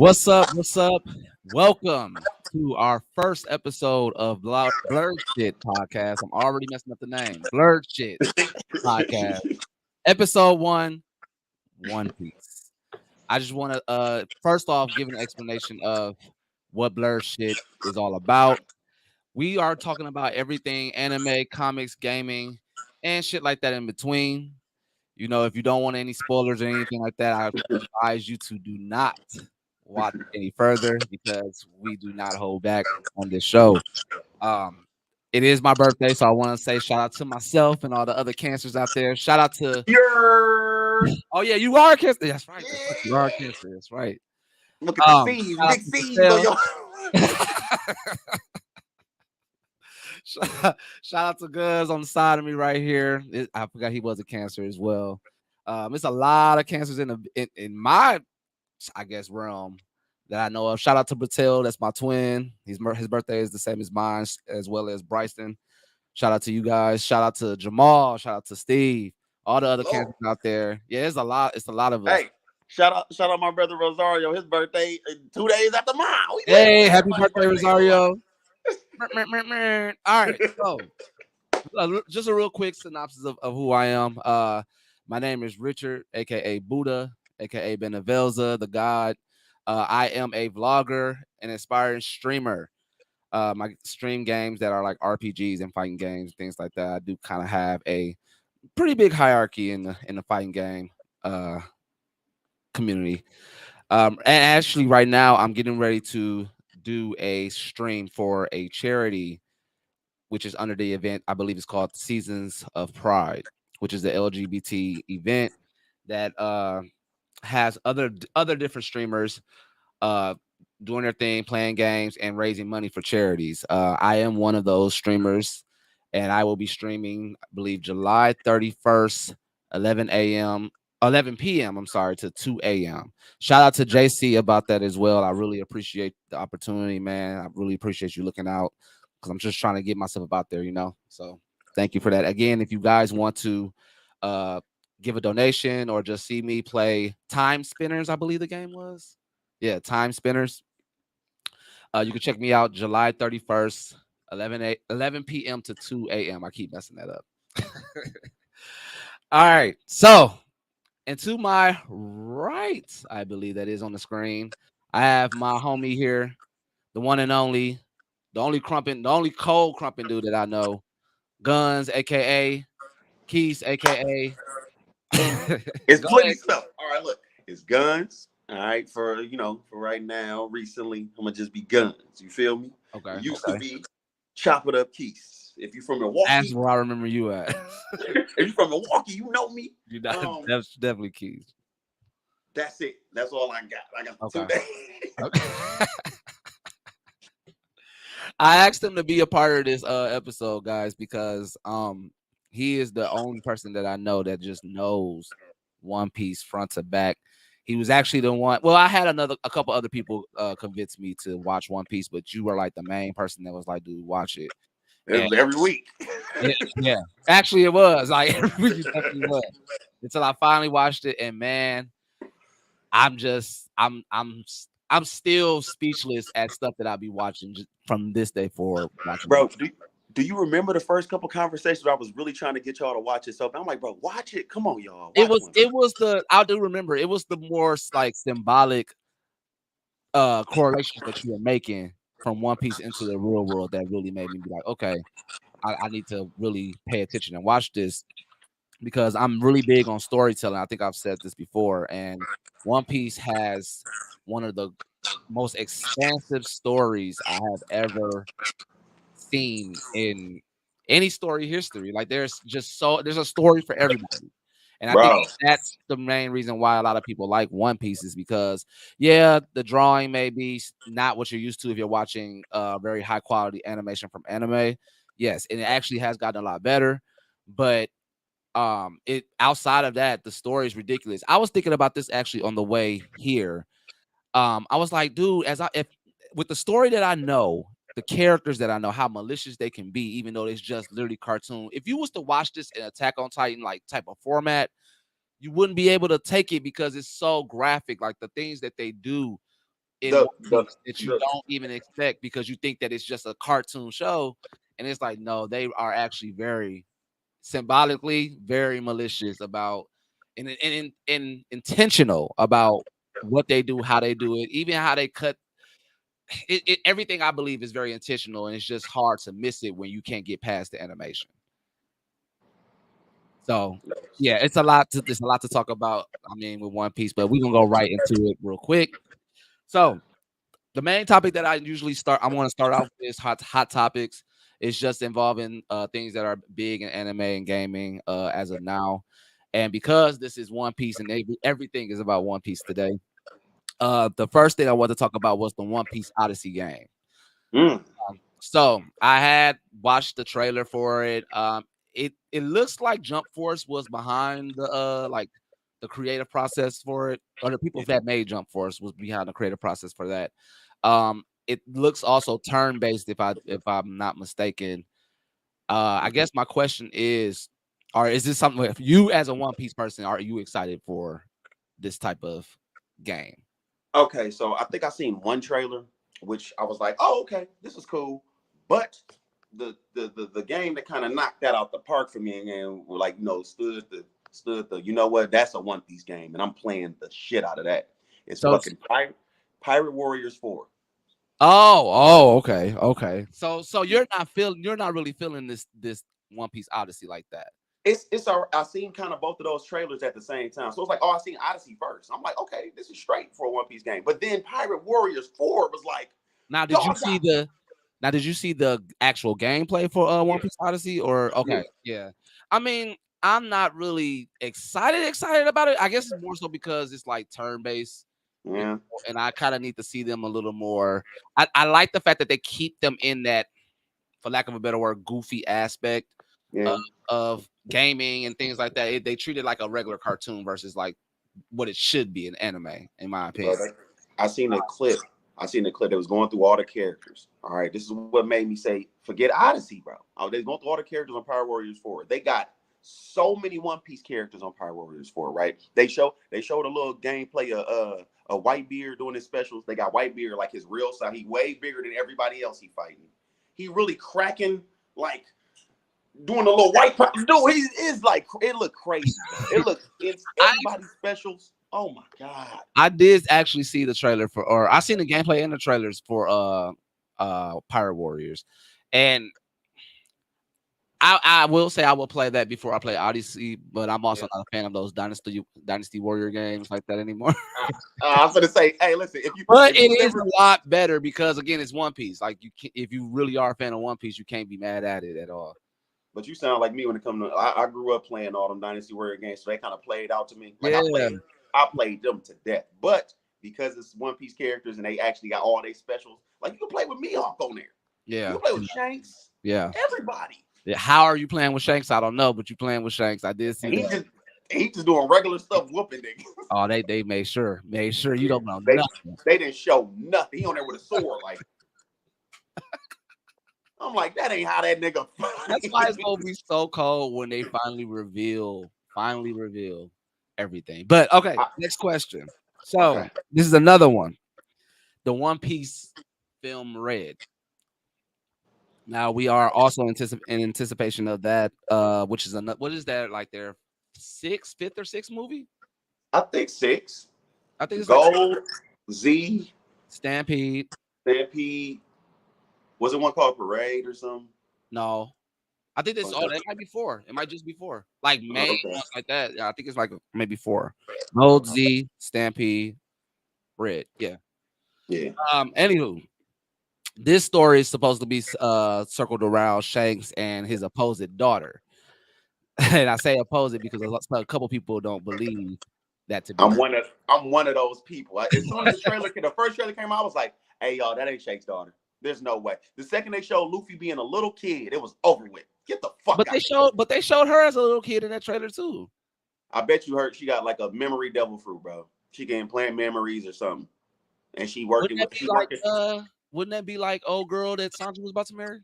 What's up? What's up? Welcome to our first episode of Blurred Shit Podcast. I'm already messing up the name. Blurred Shit Podcast. Episode 1, One Piece. I just want to first off give an explanation of what Blurred Shit is all about. We are talking about everything anime, comics, gaming, and shit like that in between. You know, if you don't want any spoilers or anything like that, I advise you to do not watch any further because we do not hold back on this show. Um, it is my birthday, so I want to say shout out to myself and all the other cancers out there. Shout out to oh yeah, you are a cancer. That's right. That's right. You are a cancer. That's right. Look at the C's, Shout out big to C's on your. Shout out to Guz on the side of me right here. I forgot he was a cancer as well. It's a lot of cancers in my, I guess, realm that I know of. Shout out to Batil, that's my twin. His birthday is the same as mine, as well as Bryson. Shout out to you guys. Shout out to Jamal. Shout out to Steve. All the other cancers out there. Yeah, it's a lot. It's a lot of us. Hey, shout out my brother Rosario. His birthday 2 days after mine. Hey, happy birthday, Rosario. All right, so just a real quick synopsis of who I am. My name is Richard, aka Buddha, aka Benevelza, the God. I am a vlogger, an inspiring streamer. I stream games that are like RPGs and fighting games, things like that. I do kind of have a pretty big hierarchy in the fighting game community. And actually, right now, I'm getting ready to do a stream for a charity, which is under the event. I believe it's called Seasons of Pride, which is the LGBT event that has other different streamers doing their thing, playing games, and raising money for charities. I am one of those streamers, and I will be streaming, I believe, July 31st, 11 p.m. I'm sorry, to 2 a.m. Shout out to JC about that as well. I really appreciate the opportunity, man. I really appreciate you looking out because I'm just trying to get myself out there, you know. So thank you for that. Again, if you guys want to give a donation or just see me play Time Spinners, I believe the game was. Yeah, Time Spinners. You can check me out July 31st, 11 p.m. to 2 a.m. I keep messing that up. All right. So, and to my right, I believe that is on the screen, I have my homie here, the one and only, the only cold crumping dude that I know, Guns, aka Keys, aka. It's Go plenty ahead. stuff. All right, look, it's guns. All right, for right now, recently, I'm gonna just be guns. You feel me? Okay. It used to be chop it up keys. If you're from That's Milwaukee, where I remember you at. if you're from Milwaukee, you know me. That's definitely Keys. That's it. That's all I got. I got Okay. 2 days. Okay. I asked him to be a part of this episode, guys, because he is the only person that I know that just knows One Piece front to back. He was actually the one. Well, I had a couple other people convince me to watch One Piece, but you were like the main person that was like, "Dude, watch it." It was every week. Yeah, actually, it was like every week. It definitely was until I finally watched it, and man, I'm still speechless at stuff that I'll be watching just from this day forward. Bro, do you remember the first couple conversations where I was really trying to get y'all to watch it? So I'm like, bro, watch it. Come on, y'all. I do remember it was the more like symbolic correlations that you were making from One Piece into the real world that really made me be like, okay, I need to really pay attention and watch this because I'm really big on storytelling. I think I've said this before, and One Piece has one of the most expansive stories I have ever seen in any story history. Like there's a story for everybody. And I think that's the main reason why a lot of people like One Piece is because, yeah, the drawing may be not what you're used to if you're watching very high quality animation from anime. Yes, and it actually has gotten a lot better, but it outside of that, the story is ridiculous. I was thinking about this actually on the way here. I was like, dude, if with the story that I know, the characters that I know, how malicious they can be, even though it's just literally cartoon. If you was to watch this in Attack on Titan like type of format, you wouldn't be able to take it because it's so graphic. Like the things that they do in the One the Piece that you the don't even expect because you think that it's just a cartoon show, and it's like no, they are actually very symbolically very malicious about and intentional about what they do, how they do it, even how they cut everything. I believe is very intentional, and it's just hard to miss it when you can't get past the animation. So yeah, it's a lot to talk about. I mean, with One Piece, but we're gonna go right into it real quick. So the main topic that I want to start off with is hot topics. It's just involving things that are big in anime and gaming as of now. And because this is One Piece and everything is about One Piece today, the first thing I want to talk about was the One Piece Odyssey game. mm, So I had watched the trailer for it. It looks like Jump Force was behind the like the creative process for it, or the people yeah. that made Jump Force was behind the creative process for that. It looks also turn based if I'm not mistaken. I guess my question is, or is this something if you as a One Piece person, are you excited for this type of game? Okay, so I think I seen one trailer, which I was like, oh, okay, this is cool. But the game that kind of knocked that out the park for me and like stood the you know what, that's a One Piece game and I'm playing the shit out of that. It's So fucking Pirate Warriors 4. okay, okay. So you're not really feeling this One Piece Odyssey like that. I seen kind of both of those trailers at the same time. So it's like, oh, I seen Odyssey first. I'm like, okay, this is straight for a One Piece game. But then Pirate Warriors 4 was like, Now, y'all got did you see the actual gameplay for One yeah, Piece Odyssey or yeah, okay, yeah. I mean, I'm not really excited about it. I guess it's more so because it's like turn-based, you yeah, know, and I kind of need to see them a little more. I like the fact that they keep them in that, for lack of a better word, goofy aspect of, yeah. of gaming and things like that. They treat it like a regular cartoon versus like what it should be in anime, in my Bro, opinion. I seen a clip. I seen a clip that was going through all the characters. All right, this is what made me say, forget Odyssey, bro. Oh, they're going through all the characters on Power Warriors 4. They got so many One Piece characters on Power Warriors 4, right? They showed a little gameplay of a Whitebeard doing his specials. They got Whitebeard like his real size. He way bigger than everybody else he fighting. He really cracking like doing a little white dude. He is like it looked crazy, bro. It looked it's I everybody's specials. Oh my god. I did actually see the trailer for, or I seen the gameplay and the trailers for Pirate Warriors, and I will say I will play that before I play Odyssey, but I'm Yeah. also not a fan of those Dynasty Warrior games like that anymore. I was gonna say, hey, listen, But if it you is never, a lot better because again, it's One Piece. Like if you really are a fan of One Piece, you can't be mad at it at all. but you sound like me when it comes to. I grew up playing all them Dynasty Warrior games, so they kind of played out to me. Like Yeah, I played them to death. But because it's One Piece characters and they actually got all their specials, like you can play with Mihawk on there. You yeah, can play with Shanks, yeah. everybody, Yeah. How are you playing with Shanks? I don't know, but you playing with Shanks. I did see and that. he just doing regular stuff, whooping niggas. Oh, they made sure you Yeah, don't know they nothing. they didn't show nothing. He on there with a sword, like I'm like that ain't how that nigga That's why it's fight. gonna be so cold when they finally reveal everything. But okay, I, next question. So okay. this is another one. The One Piece film Red. Now we are also in anticipation of that, which is another. What is that like? Their fifth or sixth movie? I think six. I think it's like Gold, Z, Stampede. Stampede. Was it one called Parade or something? No, I think this. Oh, Oh, that might be four. It might just be four. Like main okay. ones like that. Yeah, I think it's like maybe four. Gold, Z, Stampede, Red. Yeah. Yeah. Anywho, this story is supposed to be circled around Shanks and his opposite daughter. And I say opposite because a couple people don't believe that to be I'm one of those people. As soon as the first trailer came out, I was like, "Hey y'all, that ain't Shake's daughter. There's no way." The second they showed Luffy being a little kid, it was over with. Get the fuck out of here. but they showed her as a little kid in that trailer too. I bet you heard she got like a memory devil fruit, bro. She can implant memories or something, and Wouldn't that be she like working. wouldn't that be like old girl that Sanji was about to marry?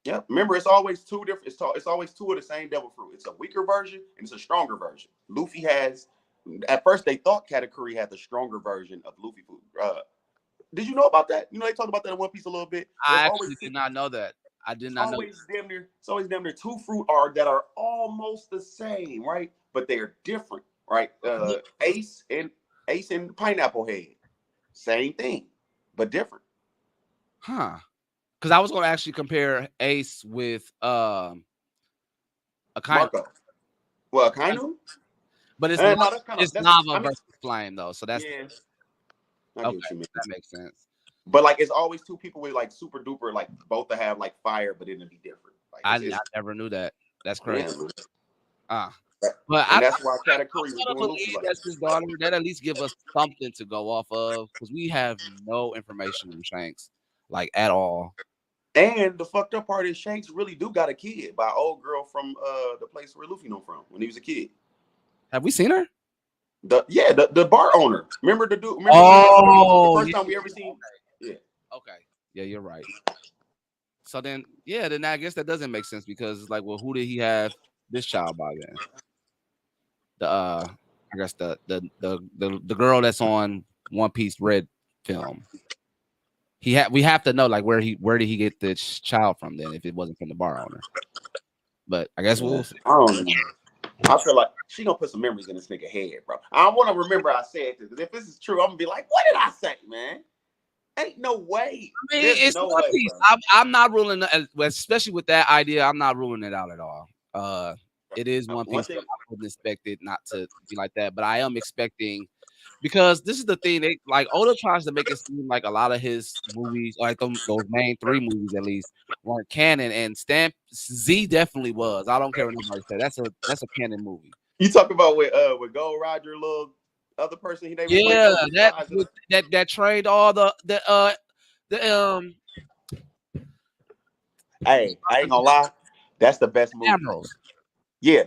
Yeah, remember it's always two different. It's always two of the same devil fruit. It's a weaker version and it's a stronger version. Luffy has. At first, they thought Katakuri had the stronger version of Luffy food. Did you know about that? You know they talk about that in One Piece a little bit. There's I always actually did not know that. I did not know. it's always damn near two fruit are that are almost the same, right? But they're different, right? Ace and pineapple head, same thing, but different. Huh. Because I was going to actually compare Ace with a kind, Marco. Well, kind of. but it's No, that's kind of it's that's. lava I mean, versus flame though, so that's yeah, I get okay. what you mean. That makes sense. But like, it's always two people with like super duper, like both to have like fire, but it'll be different. Like I never knew that. That's crazy. yeah, man. Ah, but And that's why I Katakuri was want to doing Luffy believe like. that's his daughter. That at least give us something to go off of because we have no information on Shanks, like at all. And the fucked up part is Shanks really do got a kid by an old girl from the place where Luffy know from when he was a kid. Have we seen her? The bar owner. Remember the dude? Remember the Oh, first yeah. time we ever seen? Yeah. Okay. Yeah, you're right. So then, yeah, then I guess that doesn't make sense because it's like, well, who did he have this child by then? The I guess the girl that's on One Piece Red film. We have to know like where did he get this child from then if it wasn't from the bar owner. But I guess we'll see. I don't know. I feel like she gonna put some memories in this nigga head, bro. I don't want to remember I said this because if this is true, I'm gonna be like, what did I say, man? Ain't no way. I mean, There's it's no One way, Piece. bro. I'm not ruling, especially with that idea. I'm not ruling it out at all. It is One One Piece. thing, So I wouldn't expect it not to be like that, but I am expecting because this is the thing. They like Oda tries to make it seem like a lot of his movies, like those main three movies at least, weren't canon. And Stamp Z definitely was. I don't care what nobody said. That's a canon movie. you talk about with Gold Roger, little other person they replaced Yeah, that was the that size of the. that trained all the Hey, I ain't gonna lie, that's the best movie. admirals. Yeah,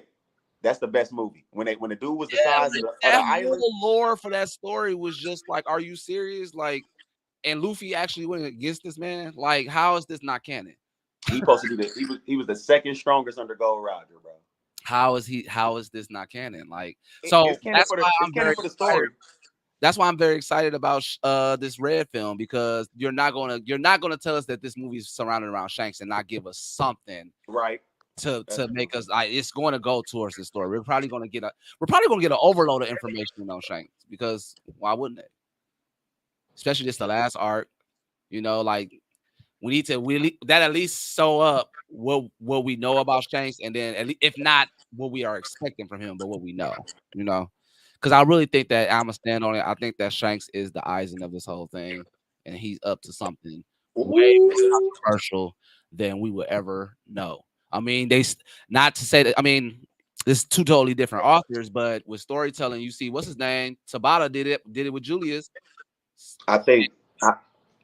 that's the best movie. When the dude was the Yeah, size like of the that island. whole lore for that story was just like, are you serious? Like, and Luffy actually went against this man. Like, how is this not canon? He supposed to be he was the second strongest under Gold Roger, bro. How is he? How is this not canon? Like, so that's why It's I'm canon very for the excited. story. That's why I'm very excited about this Red film because you're not gonna tell us that this movie is surrounded around Shanks and not give us something Right. to That's make us. It's going to go towards the story. We're probably gonna get an overload of information on Shanks because why wouldn't it? Especially this the last arc. You know, like we need to that at least sew up what we know about Shanks, and then at least, if not what we are expecting from him, but what we know. You know, because I really think that I'm gonna stand on it. I think that Shanks is the icing of this whole thing, and he's up to something way more Ooh. controversial than we would ever know. I mean, not to say that. I mean, this is two totally different authors, but with storytelling, you see, what's his name? Tabata did it with Julius. I think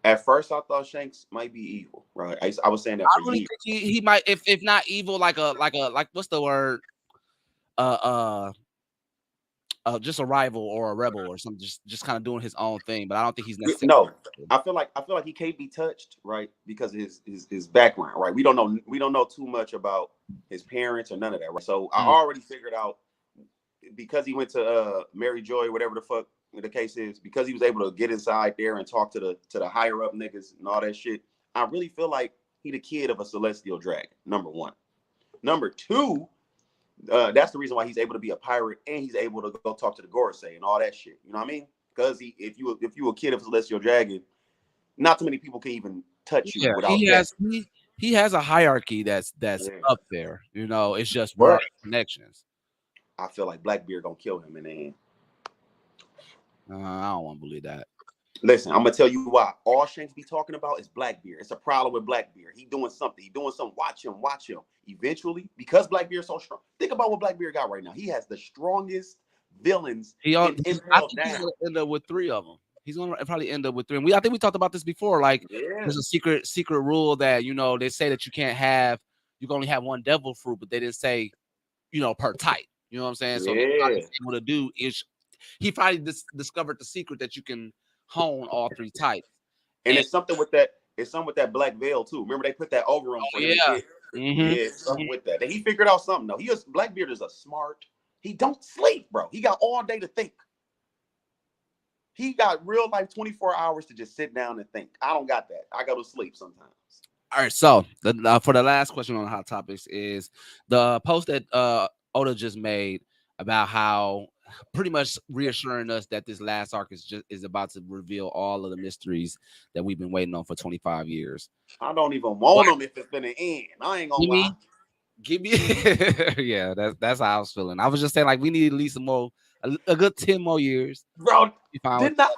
at first I thought Shanks might be evil, right? I was saying that I for really years. think he might if not evil like what's the word uh uh just a rival or a rebel or something just kind of doing his own thing, but I don't think he's necessarily No, I feel like he can't be touched, right? Because of his background, right? We don't know too much about his parents or none of that, right? So I Mm. already figured out because he went to Mary Joy, whatever the fuck the case is, because he was able to get inside there and talk to the higher up niggas and all that shit. I really feel like he the kid of a celestial dragon. Number one. Number two, that's the reason why he's able to be a pirate and he's able to go talk to the Gorosei and all that shit. You know what I mean? Because if you a kid of a celestial dragon, not too many people can even touch you Yeah, without death. he has a hierarchy that's Yeah. up there. You know, it's just where are But the connections. I feel like Blackbeard gonna kill him in the end. I don't want to believe that. Listen, I'm gonna tell you why. All Shanks be talking about is Blackbeard. It's a problem with Blackbeard. He doing something. He doing something. Watch him. Watch him. Eventually, because Blackbeard's so strong. Think about what Blackbeard got right now. He has the strongest villains in I Impel think he's down. gonna end up with three of them. He's gonna probably end up with three. And I think we talked about this before. Like, Yeah. there's a secret rule that they say that you can only have one devil fruit, but they didn't say per type. You know what I'm saying? So what Yeah. he's able to do is he probably discovered the secret that you can hone all three types. And And it's something with that. It's something with that black veil too. Remember they put that over him for him to yeah, get. hmm Yeah, something with that. And he figured out something though. Blackbeard is a smart. He don't sleep, bro. He got all day to think. He got real life 24 hours to just sit down and think. I don't got that. I go to sleep sometimes. All right, so for the last question on hot topics is the post that Oda just made about how pretty much reassuring us that this last arc is about to reveal all of the mysteries that we've been waiting on for 25 years. I don't even want them if it's been an end. I ain't gonna Give lie. me, give me, yeah, that's how I was feeling. I was just saying like we need at least a good 10 more years. Bro, Be fine with did not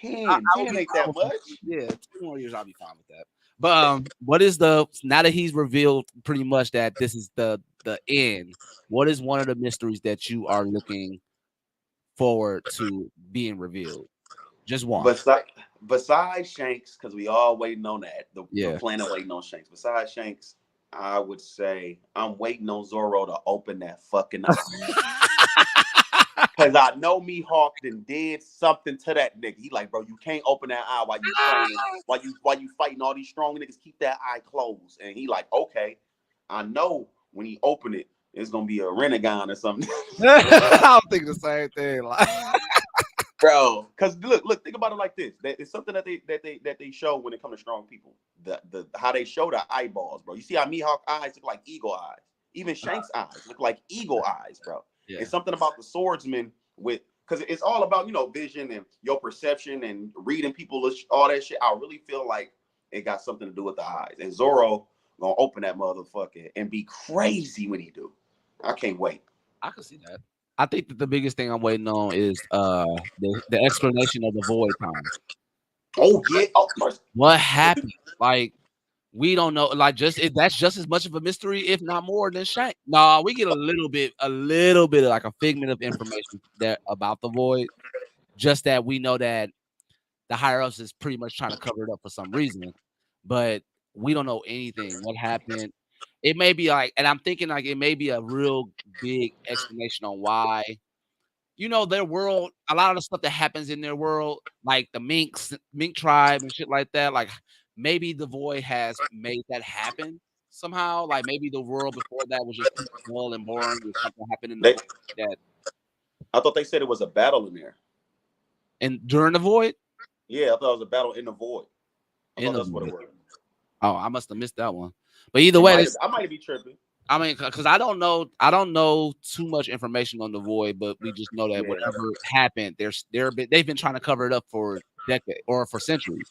10. I would 10 be ain't fine that with much. yeah, 2 more years. I'll be fine with that. But what is the now that he's revealed pretty much that this is the end? What is one of the mysteries that you are looking forward to being revealed? Just one. Besides, besides Shanks, because we all waiting on that. The Yeah. planet waiting on Shanks. Besides Shanks, I would say I'm waiting on Zoro to open that fucking eye. Cause I know me Hawk then did something to that nigga. He like, bro, you can't open that eye while you training, while you fighting all these strong niggas. Keep that eye closed. And he like, okay, I know when he open it, it's gonna be a renegade or something, I don't think the same thing. Like, bro. Cause look, think about it like this. It's something that they show when it comes to strong people. The how they show the eyeballs, bro. You see how Mihawk eyes look like eagle eyes. Even Shank's eyes look like eagle eyes, bro. yeah. It's something about the swordsman with because it's all about vision and your perception and reading people, all that shit. I really feel like it got something to do with the eyes. And Zoro gonna open that motherfucker and be crazy when he do. I can't wait. I can see that. I think that the biggest thing I'm waiting on is the explanation of the void time. Oh yeah. Oh, first, What happened? Like we don't know. Like that's just as much of a mystery, if not more, than Shank. No, we get a little bit of like a figment of information that about the void. Just that we know that the higher ups is pretty much trying to cover it up for some reason, but we don't know anything. What happened? It may be like, and I'm thinking like it may be a real big explanation on why. Their world, a lot of the stuff that happens in their world, like the mink tribe and shit like that, like maybe the void has made that happen somehow. Like maybe the world before that was just too dull and boring, or something happened in the they, void that I thought they said it was a battle in there. and during the void Yeah, I thought it was a battle in the void. I in thought the that's what void. it was. Oh, I must have missed that one. But either It way, might have. I might be tripping. I mean, because I don't know too much information on the void, but we just know that Yeah. whatever happened, they've been trying to cover it up for decades or for centuries.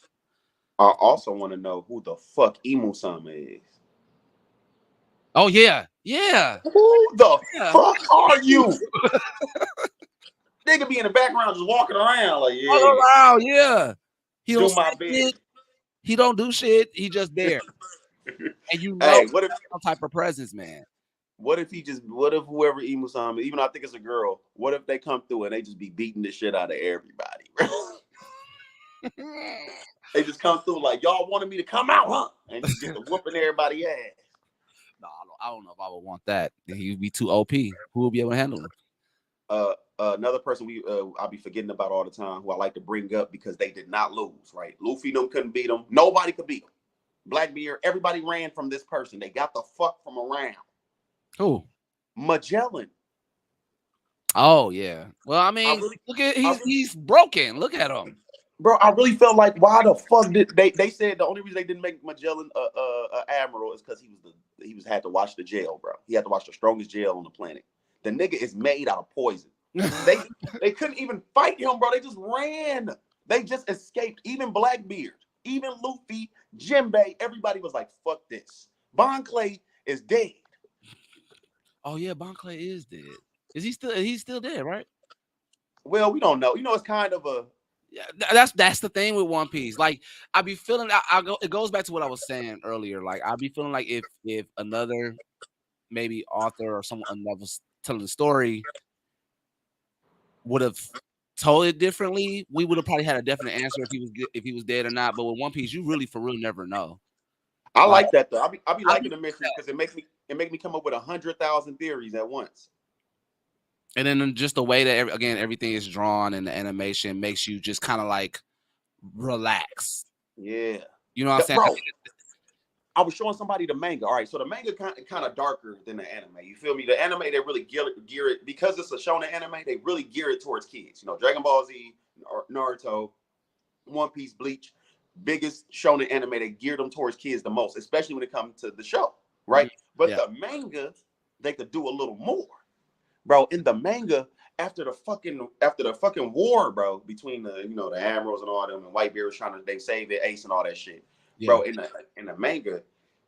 I also want to know who the fuck Imu-sama is. Oh yeah, yeah, Who the yeah. fuck are you? Nigga be in the background just walking around like, All yeah, around, yeah. He don't do say my bit. shit. He don't do shit. He just there, and Hey, some type of presence, man. what if whoever Imu-sama, even though I think it's a girl, what if they come through and they just be beating the shit out of everybody, bro? They just come through like, y'all wanted me to come out, huh? And just get to whooping everybody ass. No, I don't know if I would want that. He would be too OP. Who would be able to handle him? Another person I'll be forgetting about all the time who I like to bring up because they did not lose, right? Luffy them couldn't beat them. Nobody could beat them. Blackbeard, everybody ran from this person. They got the fuck from around. Who? Magellan. Oh yeah. Well, I mean, look at he's broken. Look at him. Bro, I really felt like why the fuck did they said the only reason they didn't make Magellan admiral is because he had to watch the jail, bro. He had to watch the strongest jail on the planet. The nigga is made out of poison. They couldn't even fight him, bro. They just ran. They just escaped. Even Blackbeard, even Luffy, Jinbei, everybody was like, fuck this. Bon Clay is dead. Oh yeah, Bon Clay is dead. He's still dead, right? Well, we don't know. It's kind of a Yeah, that's the thing with One Piece. Like I be feeling it goes back to what I was saying earlier. Like I be feeling like if another maybe author or someone that was telling the story would have told it differently, we would have probably had a definite answer if he was dead or not. But with One Piece, you really for real never know. I Like like that though. I be liking the mystery because it makes me come up with 100,000 theories at once. and then just the way that everything is drawn and the animation makes you just kind of like relax. Yeah. You know what I'm saying? Bro, I was showing somebody the manga. All right, so the manga kind of darker than the anime. You feel me? The anime they really gear it because it's a shonen anime. They really gear it towards kids. Dragon Ball Z, Naruto, One Piece, Bleach, biggest shonen anime that geared them towards kids the most, especially when it comes to the show, right? But Yeah. the manga, they could do a little more, bro. In the manga, after the fucking war, bro, between the admirals and all them, and Whitebeard was trying to they save it, Ace and all that shit, Yeah. bro. In the manga,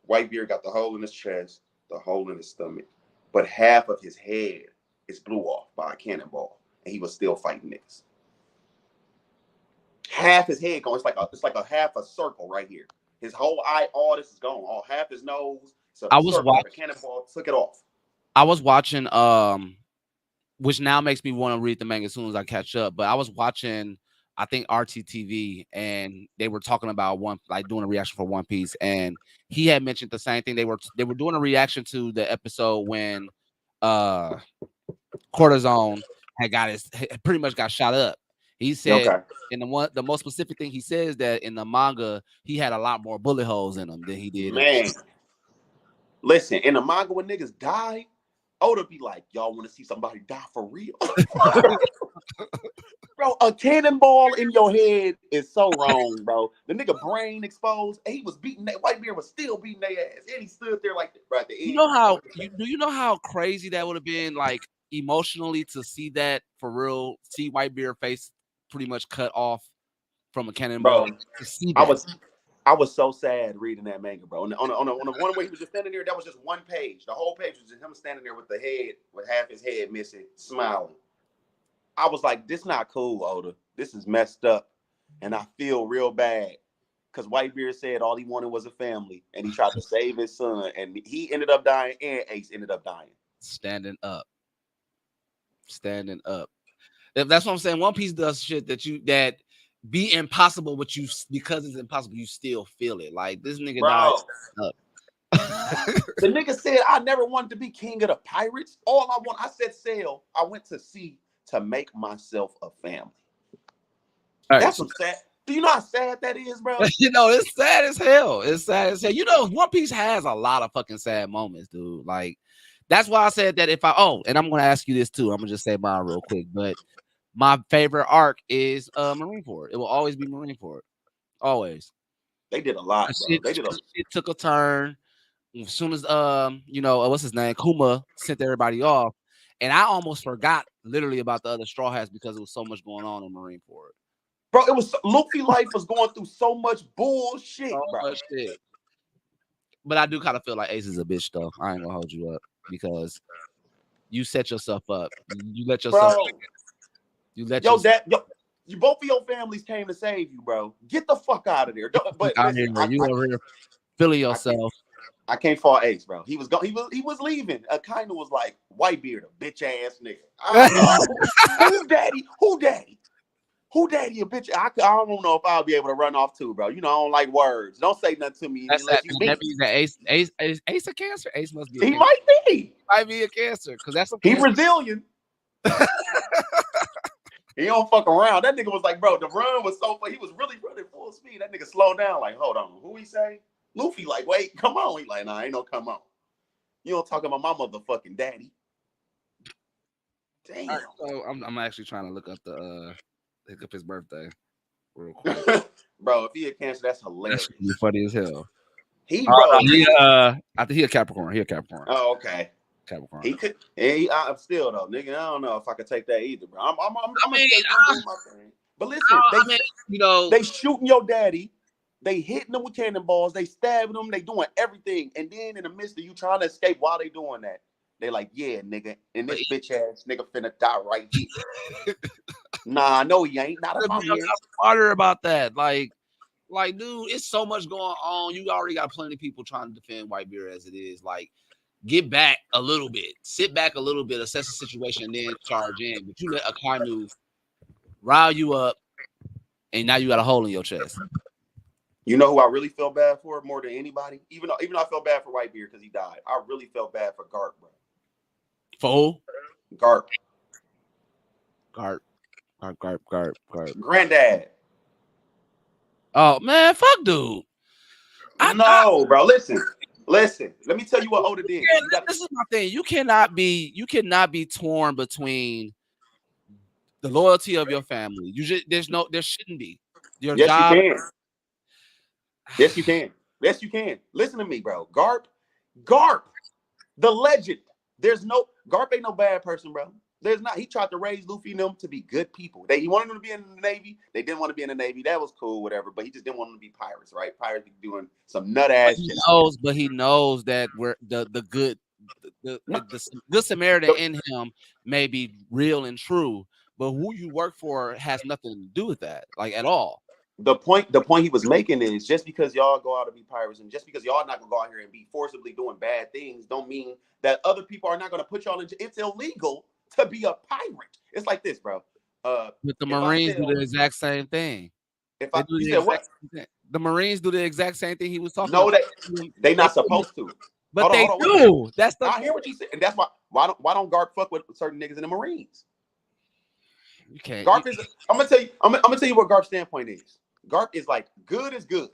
Whitebeard got the hole in his chest, the hole in his stomach, but half of his head is blew off by a cannonball, and he was still fighting niggas. Half his head gone. It's like a half a circle right here. His whole eye, all this is gone. All half his nose. It's a I was circle. watching. Like a cannonball took it off. I was watching. Which now makes me want to read the manga as soon as I catch up. But I was watching, I think RTTV, and they were talking about doing a reaction for One Piece, and he had mentioned the same thing. They were doing a reaction to the episode when uh Cortisone had pretty much got shot up. He said Okay. in the most specific thing he says that in the manga he had a lot more bullet holes in him than he did in Man, listen. In the manga, when niggas die, Oda be like, "Y'all want to see somebody die for real?" Bro, a cannonball in your head is so wrong, bro. The nigga brain exposed. And he was beating that Whitebeard was still beating their ass, and he stood there like right at the You end. know how you know how crazy that would have been, like emotionally, to see that for real, see Whitebeard face pretty much cut off from a cannonball, Bro, to see I that. was I was so sad reading that manga, bro. On the one where he was just standing there, that was just one page. The whole page was just him standing there with the head, with half his head missing, smiling. I was like, this not cool, Oda. This is messed up. And I feel real bad. Because Whitebeard said all he wanted was a family. And he tried to save his son. And he ended up dying, and Ace ended up dying. Standing up, standing up. That's what I'm saying. One Piece does shit that be impossible, but because it's impossible, you still feel it. Like this nigga died Bro, up. the nigga said, I never wanted to be king of the pirates. I said sail. I went to sea to make myself a family. All right, That's so some sad. Do you know how sad that is, bro? it's sad as hell. It's sad as hell. One Piece has a lot of fucking sad moments, dude. Like that's why I said that and I'm gonna ask you this too. I'm gonna just say mine real quick, but my favorite arc is Marineford. It will always be Marineford. Always. They did a lot, bro. They did a Shit took a turn as soon as what's his name? Kuma sent everybody off. And I almost forgot literally about the other Straw Hats because there was so much going on in Marineford. bro. It was Luffy life was going through so much bullshit, So bro. much shit. But I do kind of feel like Ace is a bitch, though. I ain't gonna hold you up because you set yourself up. You let yourself. Bro, You let yo, yourself you both of your families came to save you, bro. Get the fuck out of there. But out here. listen, You over here feeling I can't, yourself. I can't fault Ace, bro. He was going. He was leaving. Kind of was like Whitebeard, a bitch ass nigga. I don't know. Who daddy? Who daddy? Who daddy a bitch? I don't know if I'll be able to run off too, bro. I don't like words. Don't say nothing to me That's that. unless you That mean. means that Ace a Cancer. Ace must be a He Cancer. might be. Might be a Cancer because that's a He Cancer. Brazilian. He don't fuck around. That nigga was like, bro, the run was so funny. He was really running full speed. That nigga slowed down. Like, hold on. Who he say? Luffy, like, wait, come on. He like, nah, ain't no come on. You don't talk about my motherfucking daddy. Damn. All right, so I'm actually trying to look up his birthday real quick. Bro, if he a Cancer, that's hilarious. That's funny as hell. He, bro. I think he a Capricorn. He a Capricorn. Oh, okay. Capricorn. He could. I'm still though, nigga. I don't know if I could take that either, bro. I'm doing my thing. But listen, they shooting your daddy. They hitting them with cannonballs. They stabbing them. They doing everything. And then in the midst of you trying to escape while they doing that, they like, yeah, nigga, and this bitch ass nigga finna die right here. Nah, no, he ain't. Not if I'm here. Smarter about that. Like, dude, it's so much going on. You already got plenty of people trying to defend Whitebeard as it is. Like, get back a little bit, sit back a little bit, assess the situation, and then charge in. But you let Akainu rile you up, and now you got a hole in your chest. You know who I really felt bad for more than anybody? Even though I felt bad for Whitebeard because he died, I really felt bad for Garp, bro. For who? Garp. Granddad. Oh man, fuck, dude. Bro. Listen. Let me tell you what Oda did. This is my thing. You cannot be torn between The loyalty of your family. There shouldn't be. Your Yes, you job. can. Yes, you can. Yes, you can. Listen to me, bro. Garp, the legend. There's no Garp ain't no bad person, bro. There's not. He tried to raise Luffy and them to be good people. He wanted them to be in the Navy. They didn't want to be in the Navy. That was cool, whatever. But he just didn't want them to be pirates, right? Pirates be doing some nut But ass he shit out here. knows, but he knows that we're the good, No, the good Samaritan the, in him may be real and true, but who you work for has nothing to do with that, like at all. the point he was making is just because y'all go out to be pirates and just because y'all not gonna go out here and be forcibly doing bad things, don't mean that other people are not gonna put y'all into. It's illegal to be a pirate. It's like this, bro. But the If I Marines do tell the exact same thing. if They I do you the said exact what? same thing. The Marines do the exact same thing he was talking No, about. they They not couldn't, supposed to. but Hold on, they hold on, wait. do. That's the I hear point. what you said, and that's why don't Garp fuck with certain niggas in the Marines? You can't. Garp is. I'm gonna tell you. I'm gonna tell you what Garp's standpoint is. Garp is like good is good,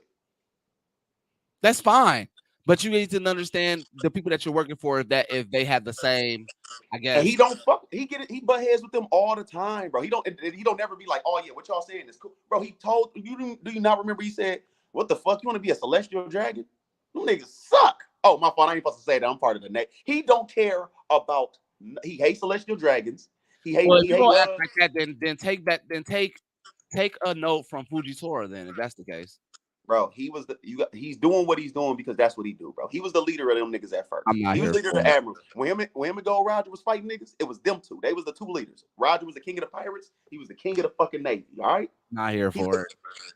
That's fine. But you need to understand the people that you're working for that if they have the same, I and guess. he don't fuck. He get it. He butt heads with them all the time, bro. He don't never be like, oh yeah, what y'all saying is cool, bro. He told you. Do you not remember? He said, "What the fuck? You want to be a celestial dragon? Them niggas suck." Oh, my fault. I ain't supposed to say that. I'm part of the net. He don't care about. He hates celestial dragons. He hate. Well, if He you're hate. gonna act like that, then take that, then take a note from Fujitora. Then, if that's the case, Bro, he's doing what he's doing because that's what he do, bro. He was the leader of them niggas at first. I'm not He was here leader of for the it. admiral. When him and Gold Roger was fighting niggas, it was them two. They was the two leaders. Roger was the king of the pirates. He was the king of the fucking navy. All right. Not here He for it.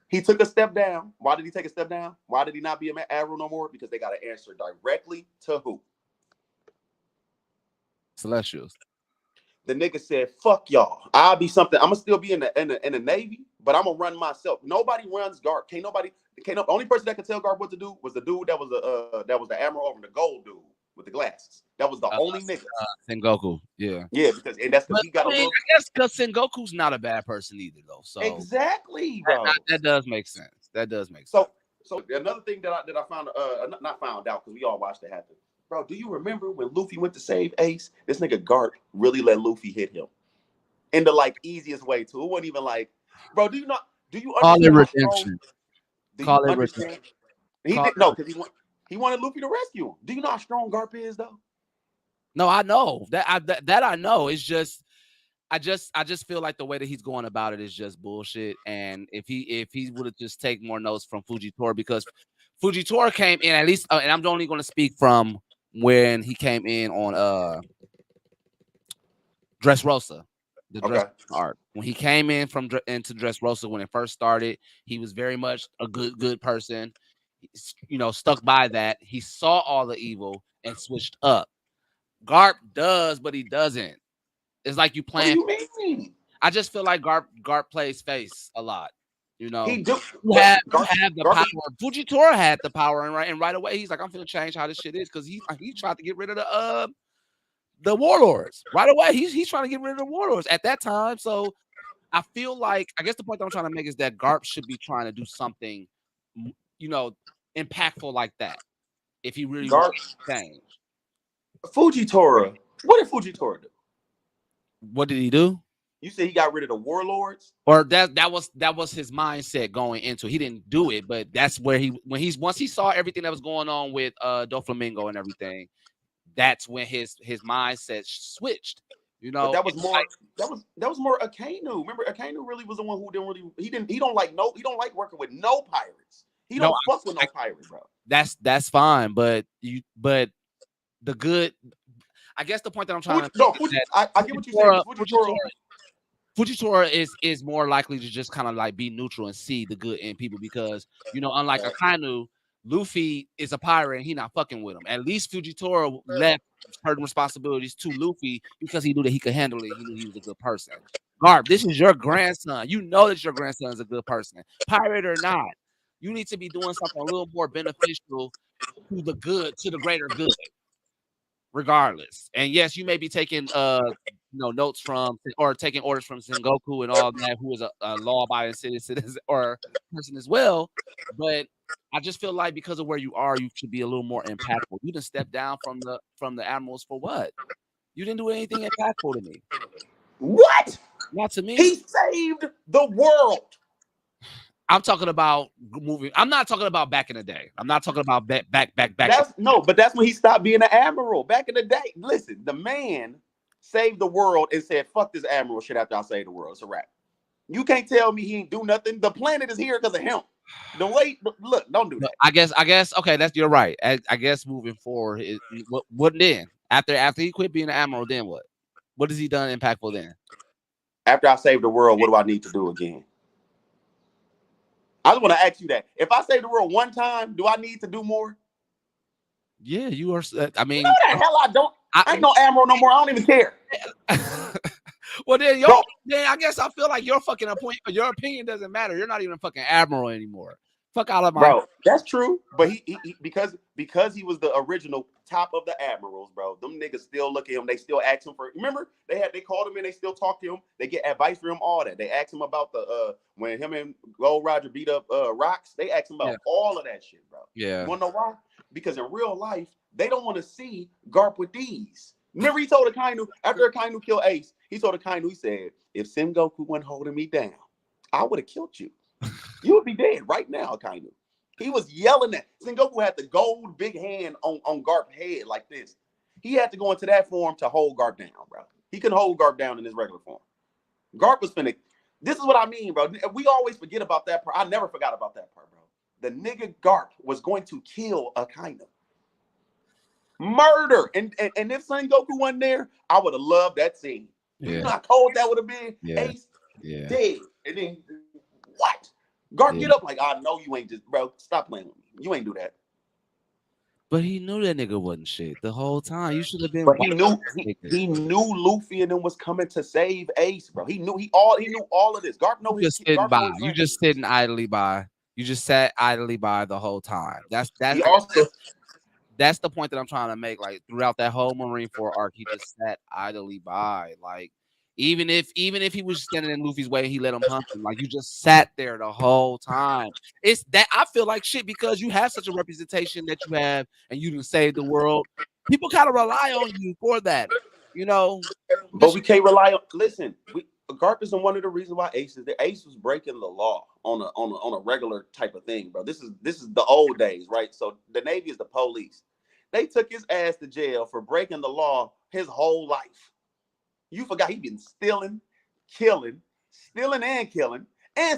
he took a step down. Why did he take a step down? Why did he not be an admiral no more? Because they got to answer directly to who? Celestials. The nigga said, "Fuck y'all. I'll be something. I'm gonna still be in the Navy, but I'm gonna run myself. Nobody runs Garp. Can't nobody. Can't no, only person that could tell Garp what to do was the dude that was the admiral over the gold dude with the glasses. That was the Uh, only nigga. Sengoku. Yeah. Yeah, because But he got I a mean, little I guess because Sengoku's not a bad person either, though. So exactly, bro. that does make sense. That does make sense. So another thing that I found not found out because we all watched it happen. Bro, do you remember when Luffy went to save Ace? This nigga Garp really let Luffy hit him in the like easiest way too. It wasn't even like, bro. Do you Call it understand how strong? redemption. Do you Call it redemption. understand? He Call didn't know because he wanted Luffy to rescue him. Do you know how strong Garp is though? No, I know that I know. It's just I just feel like the way that he's going about it is just bullshit. And if he would have just take more notes from Fujitora, because Fujitora came in at least, and I'm only going to speak from when he came in on Dressrosa, the Dress Okay. art. When he came in into Dressrosa when it first started, he was very much a good person. Stuck by that. He saw all the evil and switched up. Garp does, but he doesn't. It's like you What do playing. you mean? I just feel like Garp plays face a lot. You know, He do, you but have you Garp, have the Garp power. is Fujitora had the power, and right away he's like, I'm gonna change how this shit is because he tried to get rid of the warlords right away. He's trying to get rid of the warlords at that time. So I feel like I guess the point that I'm trying to make is that Garp should be trying to do something, you know, impactful like that if he really wants Garp to change. Fujitora. What did Fujitora do? What did he do? You said he got rid of the warlords. Or that was his mindset going into. He didn't do it, but that's where once he saw everything that was going on with Doflamingo and everything, that's when his mindset switched. But that was It's more like that was more Akainu. Remember, Akainu really was the one who didn't really he don't like working with no pirates. He no, don't fuck with no pirates, bro. that's fine, but the good. I guess the point that I'm trying to make is that I get what you're saying because Fujitora. Fujitora is more likely to just kind of like be neutral and see the good in people because unlike Akainu, Luffy is a pirate and he not fucking with him. At least Fujitora left certain responsibilities to Luffy because he knew that he could handle it. He knew he was a good person. Garb, this is your grandson. You know that your grandson is a good person, pirate or not. You need to be doing something a little more beneficial to the greater good regardless. And yes, you may be taking notes from or taking orders from Sengoku and all that, who is a law-abiding citizen or person as well. But I just feel like because of where you are, you should be a little more impactful. You didn't step down from the admirals for what? You didn't do anything impactful to me. What? Not to me. He saved the world. I'm talking about moving. I'm not talking about back in the day. I'm not talking about back. That's no, but that's when he stopped being an admiral back in the day. Listen, the man saved the world and said, "Fuck this admiral shit." After I saved the world, it's a wrap. You can't tell me he ain't do nothing. The planet is here because of him. The way, look, don't do No, that. I guess. Okay, that's you're right. I guess moving forward, what then? After he quit being an admiral, then what? What has he done impactful then? After I saved the world, what do I need to do again? I just want to ask you that. If I save the world one time, do I need to do more? Yeah, you are. I No, mean, the hell I don't. I I, ain't no admiral no more. I don't even care, well, then, bro. then I guess I feel like your opinion doesn't matter. You're not even a fucking admiral anymore. Fuck out of my. Bro, that's true. But he because he was the original top of the admirals, bro. Them niggas still look at him. They still ask him for. Remember, they called him in. They still talk to him. They get advice from him. All that. They ask him about the when him and Gold Roger beat up Rocks. They ask him Yeah, about all of that shit, bro. You yeah, wanna know why? Because in real life, they don't want to see Garp with these. Remember, he told Akainu after Akainu killed Ace. He told Akainu, he said, "If Sengoku wasn't holding me down, I would have killed you. You would be dead right now, Akainu." He was yelling at Sengoku had the gold big hand on Garp's head like this. He had to go into that form to hold Garp down, bro. He couldn't hold Garp down in his regular form. Garp was finna. This is what I mean, bro. We always forget about that part. I never forgot about that part, bro. The nigga Garp was going to kill Akainu. Murder. And if Sengoku wasn't there, I would have loved that scene. Do you yeah, know how cold that would have been? yeah, Ace yeah, dead. And then what? Garp yeah. get up like, I know you ain't just, bro. Stop playing with me. You ain't do that. But he knew that nigga wasn't shit the whole time. You should have been But watching that nigga. he knew Luffy and them was coming to save Ace, bro. He knew all of this. You just sitting by. You just sitting idly by. You just sat idly by the whole time. He also That's the point that I'm trying to make. Like throughout that whole Marine 4 arc, he just sat idly by. Like even if he was standing in Luffy's way, he let him punch him. Like you just sat there the whole time. It's that I feel like shit because you have such a representation that you have, and you can save the world. People kind of rely on you for that. You know, but just we can't rely on listen, we Garp is one of the reasons why Ace is there. Ace was breaking the law on a regular type of thing, bro. This is the old days, right? So the Navy is the police. They took his ass to jail for breaking the law his whole life. You forgot he been killing, stealing and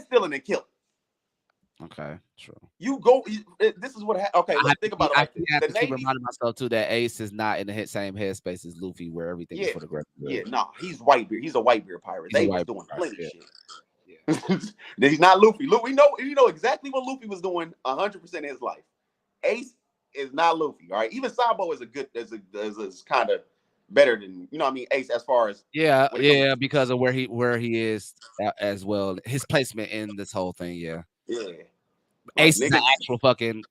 stealing and killing. okay, true. You go. This is what happened. Okay, I look, have to think keep, about it I like this. have The to keep Navy, reminding myself too that Ace is not in the same headspace as Luffy, where everything is yeah, for the greater yeah, good. no, he's white beard. He's a white beard pirate. He's a They was white doing guy. plenty Yeah, shit. yeah. He's not Luffy. You know exactly what Luffy was doing 100% of his life. Ace is not Luffy. All right, even Sabo is a good, is kind of better than you know. What I mean, Ace as far as Yeah, when it comes yeah, because of where he is as well, his placement in this whole thing. Yeah, to yeah, like Ace is an niggas actual fucking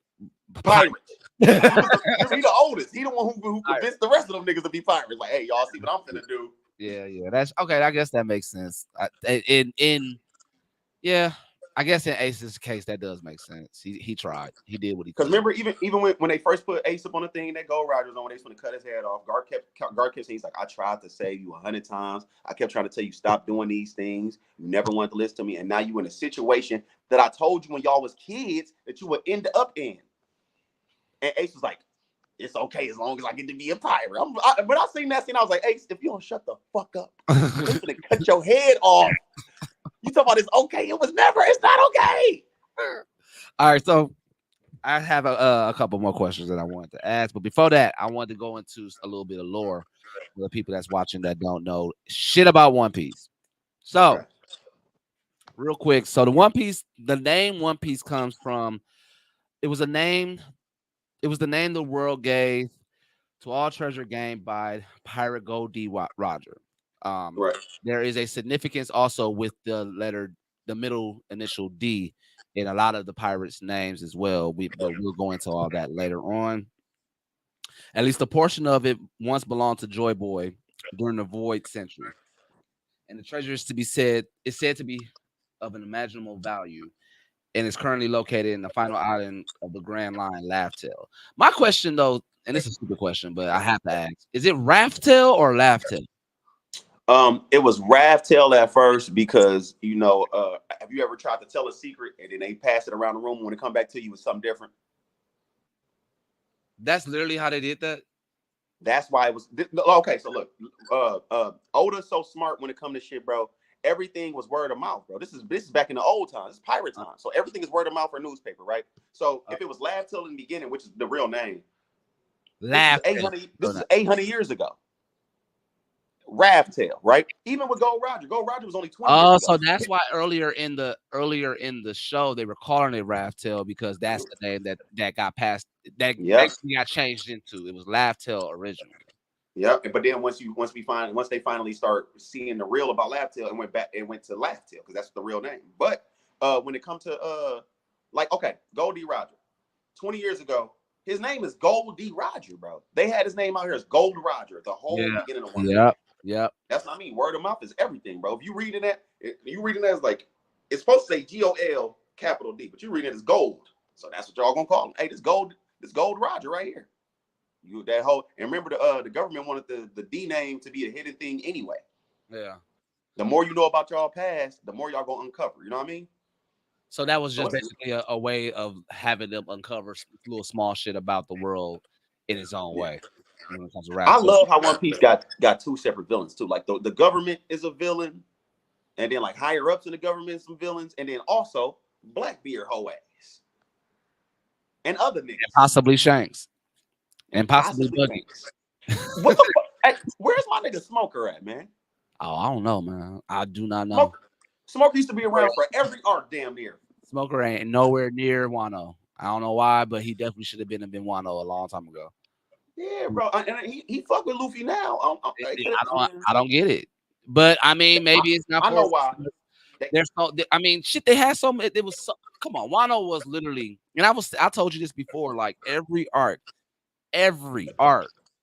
pirate. pirates. Remember, he the oldest. He the one who convinced the rest of them niggas to be pirates. Like, hey, y'all see what I'm finna do? Yeah, yeah, that's okay. I guess that makes sense. In yeah, I guess in Ace's case that does make sense. He tried. He did what he Because could. remember, even when they first put Ace up on the thing that Gold Rogers on, they was gonna cut his head off. Guard kept saying, he's like, I tried to save you 100 times. I kept trying to tell you stop doing these things. You never wanted to listen to me, and now you in a situation that I told you when y'all was kids that you would end up in. And Ace was like, it's okay as long as I get to be a pirate. When I seen that scene, I was like, Ace, if you don't shut the fuck up, they gonna cut your head off. You talking about it's okay? It was never. It's not okay. All right, so I have a couple more questions that I wanted to ask, but before that, I wanted to go into a little bit of lore for the people that's watching that don't know shit about One Piece. So, Okay. real quick, so the name One Piece comes from. It was a name. It was the name the world gave to all treasure gained by Pirate Gold D. Roger. Um, Right. there is a significance also with the middle initial D in a lot of the pirates' names as well. But we'll go into all that later on. At least a portion of it once belonged to Joy Boy during the Void Century, and the treasure is said to be of an imaginable value, and is currently located in the final island of the Grand Line, Laugh-Tail. My question though, and this is a stupid question, but I have to ask: is it Raft-Tail or Laugh-Tail? It was Raftel at first because have you ever tried to tell a secret and then they pass it around the room when it come back to you with something different? That's literally how they did that. That's why it was okay. So look, Oda's so smart when it comes to shit, bro. Everything was word of mouth, bro. This is back in the old times. This is pirate time. So everything is word of mouth for newspaper, right? So if it was Lab Till in the beginning, which is the real name, this is Laugh. 800. This is 800 years ago. Raftel, right? Even with Gold Roger was only 20 years Oh, ago. so that's why earlier in the show they were calling it Raftel because that's the name that got passed that Yep. actually got changed into. It was Laughtail originally. Yep. But then once they finally start seeing the real about Laptail, it went to Laptail because that's the real name. But when it comes to okay, Gold D. Roger, 20 years ago, his name is Gold D. Roger, bro. They had his name out here as Gold Roger the whole Yeah. beginning of One Piece. Yep. Yep. That's not me. Word of mouth is everything, bro. If you reading that as like it's supposed to say GOL capital D, but you reading it as gold. So that's what y'all gonna call him. Hey, this gold Roger right here. You that whole and remember the government wanted the D name to be a hidden thing anyway. Yeah. The more you know about y'all past, the more y'all gonna uncover. You know what I mean? So that was So just basically a way of having them uncover little small shit about the world in its own yeah. way when it comes to I Raftail. love how One Piece got two separate villains too. Like the government is a villain, and then like higher ups in the government some villains, and then also Blackbeard hoe ass and other And niggas possibly Shanks. And and possibly possibly Buggy. things. What the fuck? Hey, where's my nigga Smoker at, man? Oh, I don't know, man. I do not know. Smoker, Smoker used to be around for every arc, damn near. Smoker ain't nowhere near Wano. I don't know why, but he definitely should have been Wano a long time ago. Yeah, bro, and he fuck with Luffy now. I don't get it. But I mean, maybe it's not I for know why. there's no I mean, shit, they had so many it was so come on, Wano was literally and I told you this before, like every arc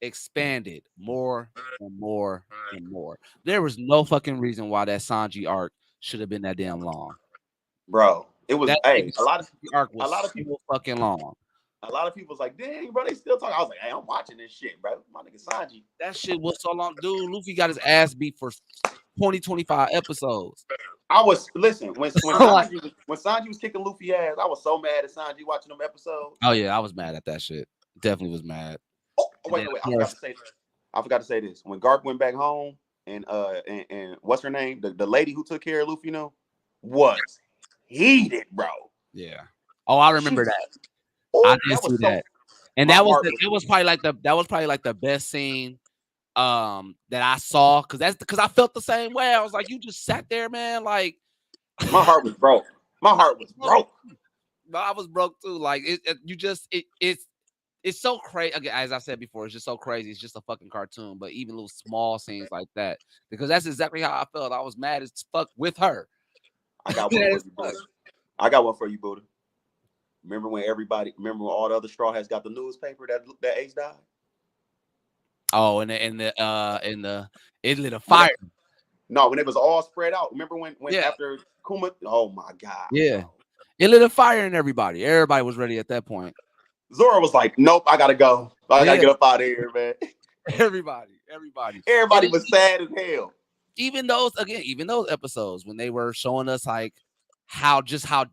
expanded more and more and more. There was no fucking reason why that Sanji arc should have been that damn long. Bro, it was That hey nigga Sanji arc a was lot of people so fucking long. was like, dang, bro, they still talking. I was like, hey, I'm watching this shit, bro. My nigga Sanji. That shit was so long. Dude, Luffy got his ass beat for 20, 25 episodes. I was listen Like, When Sanji was kicking Luffy ass. I was so mad at Sanji watching them episodes. oh yeah, I was mad at that shit. Definitely was mad. Oh And wait, then wait, of course, I forgot to say this. When Garp went back home and what's her name, the lady who took care of Luffy, was heated, bro. yeah. Oh, I She remember was, that. I oh, did that see was so. that. And My that was heart the was it was probably like the best scene that I saw because I felt the same way. I was like, you just sat there, man. Like my heart was broke. My heart was broke. I was broke too. Like it's so crazy. Again, as I said before, it's just so crazy. It's just a fucking cartoon. But even little small scenes like that, because that's exactly how I felt. I was mad as fuck with her. I got one Mad for as you, fuck. Buddha. I got one for you, Buddha. Remember when all the other straw hats got the newspaper that Ace died? Oh, and the it lit a When fire. no, when it was all spread out. Remember when Yeah, after Kuma? Oh my god, yeah. bro. It lit a fire in everybody. Everybody was ready at that point. Zora was like, "Nope, I gotta go. I gotta Yeah, get up out of here, man." everybody. And Everybody was sad as hell. even those episodes when they were showing us like how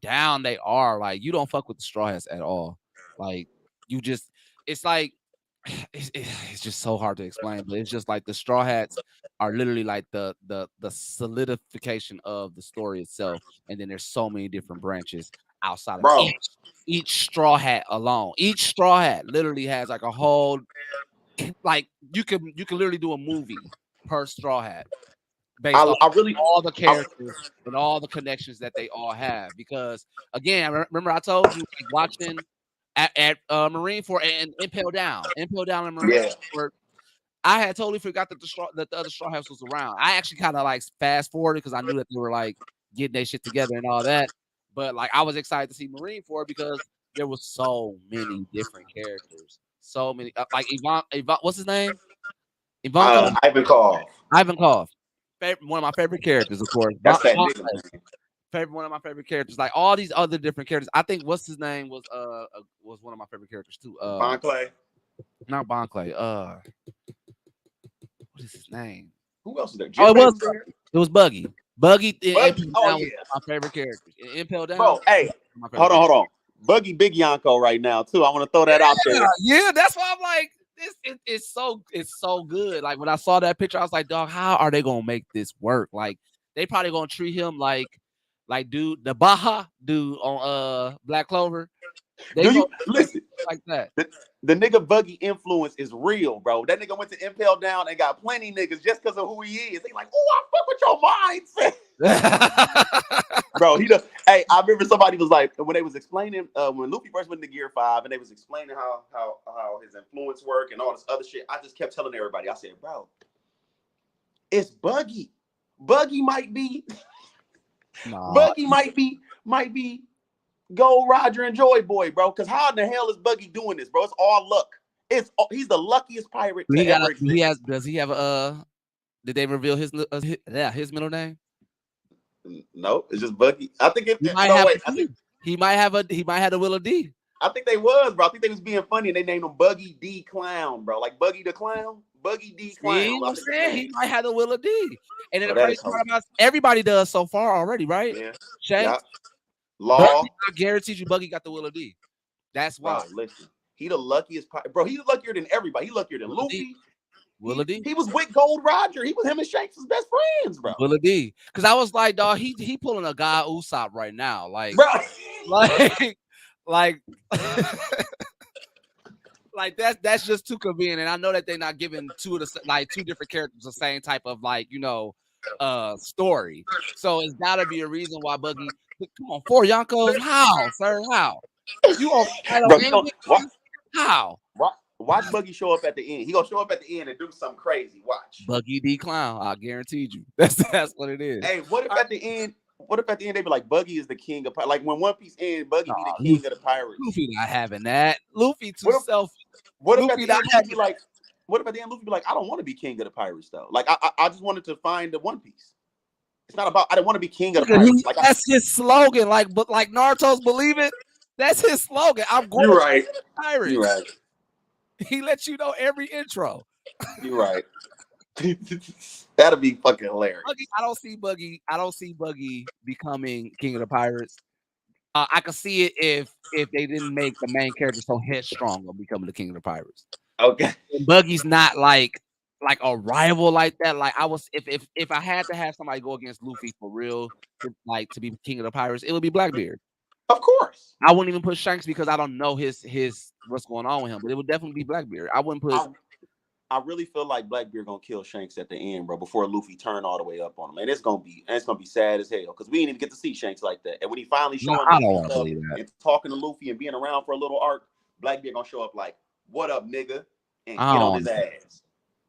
down they are, like you don't fuck with the Straw Hats at all. Like you just, it's like it's just so hard to explain, but it's just like the Straw Hats are literally like the solidification of the story itself, and then there's so many different branches outside of Bro, each Straw Hat alone. Each Straw Hat literally has like a whole like you can literally do a movie per Straw Hat based on I really, all the I, characters and all the connections that they all have. Because again, remember I told you like, watching at Marine Fort and Impel Down and Marine yeah, Fort. I had totally forgot that the other Straw Hats was around. I actually kind of like fast forwarded because I knew that they were like getting their shit together and all that. But like I was excited to see Marine Fort because there was so many different characters, so many like Ivan, what's his name? Ivanka, Ivankov. Ivankov. One of my favorite characters, of course. That's that nigga, man. One of my favorite characters. Like all these other different characters. I think what's his name was one of my favorite characters too. Von Clay. Not Bon Clay. What is his name? Who else is there? Oh, Jinbei was there. it was Buggy. Buggy and Buggy. Impel Oh Down was yeah, one of my favorite characters. And Impel Down, bro. Hey, my favorite hold on, character. hold on. Buggy Big Yonko right now too. I want to throw that out Yeah, there. yeah, that's why I'm like, it's so good. Like when I saw that picture, I was like, dog, how are they gonna make this work? Like they probably gonna treat him like dude, the Baja dude on Black Clover. They Do gonna you listen? like that. The nigga Buggy influence is real, bro. That nigga went to Impel Down and got plenty niggas just because of who he is. They like, oh, I fuck with your mindset. Bro, he does. Hey, I remember somebody was like, when they was explaining, when Luffy first went to Gear 5 and they was explaining how his influence work and all this other shit, I just kept telling everybody, I said, bro, it's Buggy. Buggy might be, Nah, Buggy might be Gold Roger and Joy Boy, bro. Because how in the hell is Buggy doing this, bro? It's all luck. He's the luckiest pirate to ever exist. does he have a did they reveal his middle name? No, it's just Buggy. I think it. He might No, have wait. a D. He might have a Willa D. I think they was, bro. I think they was being funny and they named him Buggy D Clown, bro. Like Buggy the Clown, Buggy D See Clown. what I I'm think his saying? name. He might have a Willa D. And then Bro, the that crazy is part hilarious. about everybody does so far already, right? Yeah, yeah. Shanks, Buggy, Law, I guarantee you, Buggy got the Willa D. That's why. bro. Listen, he the luckiest. Bro, he's luckier than everybody. He luckier than Willa D. Luffy. Willa D. He was with Gold Roger. He was him and Shanks' best friends, bro. Willa D. Because I was like, dog, he pulling a guy Usopp right now. Bro, Like, like, like that's just too convenient. And I know that they're not giving two different characters the same type of story. So it's gotta be a reason why Buggy. Come on, 4 Yonkos. How, sir? How? You on title bro, he and gonna get this? How? watch Buggy show up at the end. He gonna show up at the end and do something crazy. Watch. Buggy D Clown. I guaranteed you. That's what it is. Hey, what if at the end? What if at the end they be like Buggy is the king of like when One Piece ends, Buggy Nah, be the king Luffy, of the pirates. Luffy not having that. Luffy too What if selfish. what if at Luffy the not end Luffy having. be like, what if at the end Luffy be like, I don't want to be king of the pirates though. Like I just wanted to find the One Piece. It's not about I don't want to be king of the pirates. Like That's his slogan. Like Naruto's believe it. That's his slogan. I'm going you're to right. be a pirate. You're right. He lets you know every intro. You're right. That'll be fucking hilarious. Buggy, I don't see Buggy. I don't see Buggy becoming king of the pirates. I could see it if they didn't make the main character so headstrong on becoming the king of the pirates. Okay. And Buggy's not like a rival like that. Like I was, if I had to have somebody go against Luffy for real, to be king of the pirates, it would be Blackbeard. Of course. I wouldn't even put Shanks because I don't know his what's going on with him, but it would definitely be Blackbeard. I wouldn't put. I really feel like Blackbeard gonna kill Shanks at the end, bro, before Luffy turn all the way up on him. And it's gonna be sad as hell because we didn't even get to see Shanks like that. And when he finally No, showing I don't Luffy want to stuff believe that. and talking to Luffy and being around for a little arc, Blackbeard gonna show up like, "What up, nigga?" and I get on his don't. ass.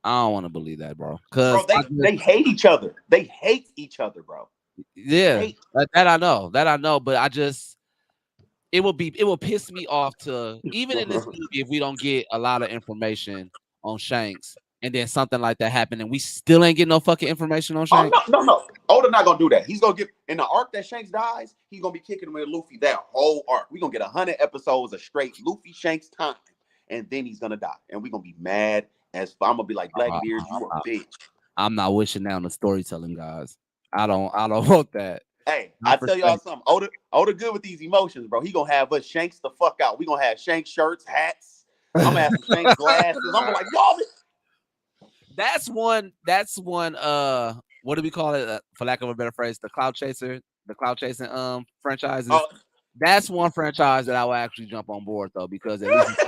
I don't want to believe that, bro. Bro, Because they hate each other. They hate each other, bro. yeah, that I know. That I know. But it will piss me off to even in this movie if we don't get a lot of information on Shanks and then something like that happened and we still ain't getting no fucking information on Oh Shanks. no. Oda not gonna do that. He's gonna get in the arc that Shanks dies. He's gonna be kicking with Luffy that whole arc. We're gonna get 100 episodes of straight Luffy Shanks time, and then he's gonna die, and we're gonna be mad as I'm gonna be like Blackbeard, you a bitch. I'm not wishing that on the storytelling guys. I don't want that. Hey, Not I for tell y'all Shanks. something. Oda good with these emotions, bro. He gonna have us Shanks the fuck out. We gonna have Shanks shirts, hats. I'm gonna have some Shanks glasses. I'm gonna like y'all. That's one. What do we call it? For lack of a better phrase, the cloud chasing franchises. Oh, That's one franchise that I will actually jump on board though, because at least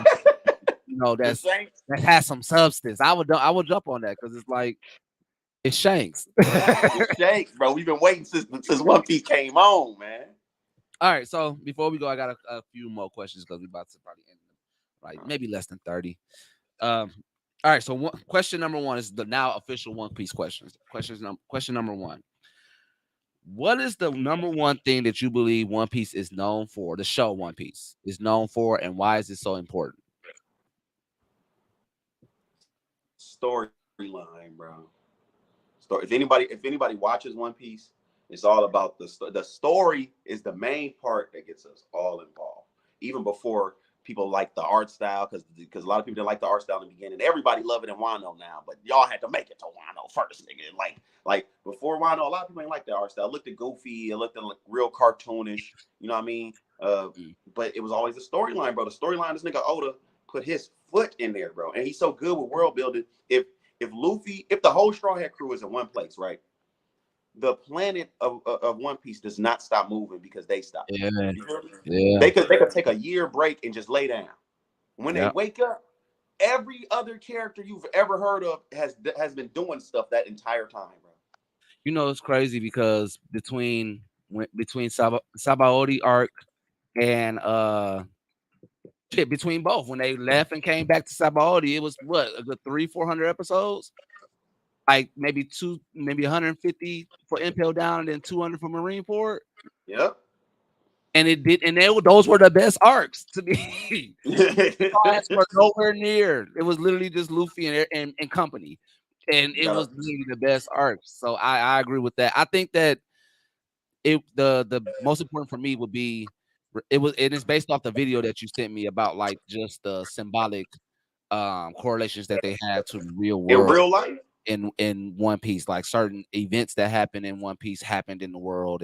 the Shanks. that has some substance. I would jump on that because it's like it's Shanks. The Shanks, bro. We've been waiting since One Piece came on, man. All right, so before we go, I got a few more questions because we're about to probably end them, like maybe less than 30. All right, so question number one is the now official One Piece questions. Question number one. What is the number one thing that you believe One Piece is known for? The show One Piece is known for, and why is it so important? Storyline, bro. Story. If anybody watches One Piece, it's all about the story is the main part that gets us all involved. Even before people like the art style because a lot of people didn't like the art style in the beginning. Everybody love it in Wano now, but y'all had to make it to Wano first, nigga. Like before Wano, a lot of people ain't like the art style. It looked at goofy, it looked at like real cartoonish. You know what I mean? But it was always a storyline, bro. The storyline, this nigga Oda put his foot in there, bro, and he's so good with world building. If the whole Straw Hat crew is in one place, right? The planet of One Piece does not stop moving because they stop. Yeah, You feel me? yeah, They could take a year break and just lay down. When they yeah. wake up, every other character you've ever heard of has been doing stuff that entire time, bro. You know, it's crazy because between Sabaody arc and shit, between both, when they left and came back to Sabaody, it was what, a good 300-400 episodes, like maybe 150 for Impel Down and then 200 for Marineford. Yep. And it did, and those were the best arcs to me. Arcs were nowhere near. It was literally just Luffy and company, and You it gotta, was literally the best arcs. So I agree with that. I think that the most important for me would be it is based off the video that you sent me about like just the symbolic correlations that they have to the real in world real life. in One Piece, like certain events that happen in One Piece happened in the world,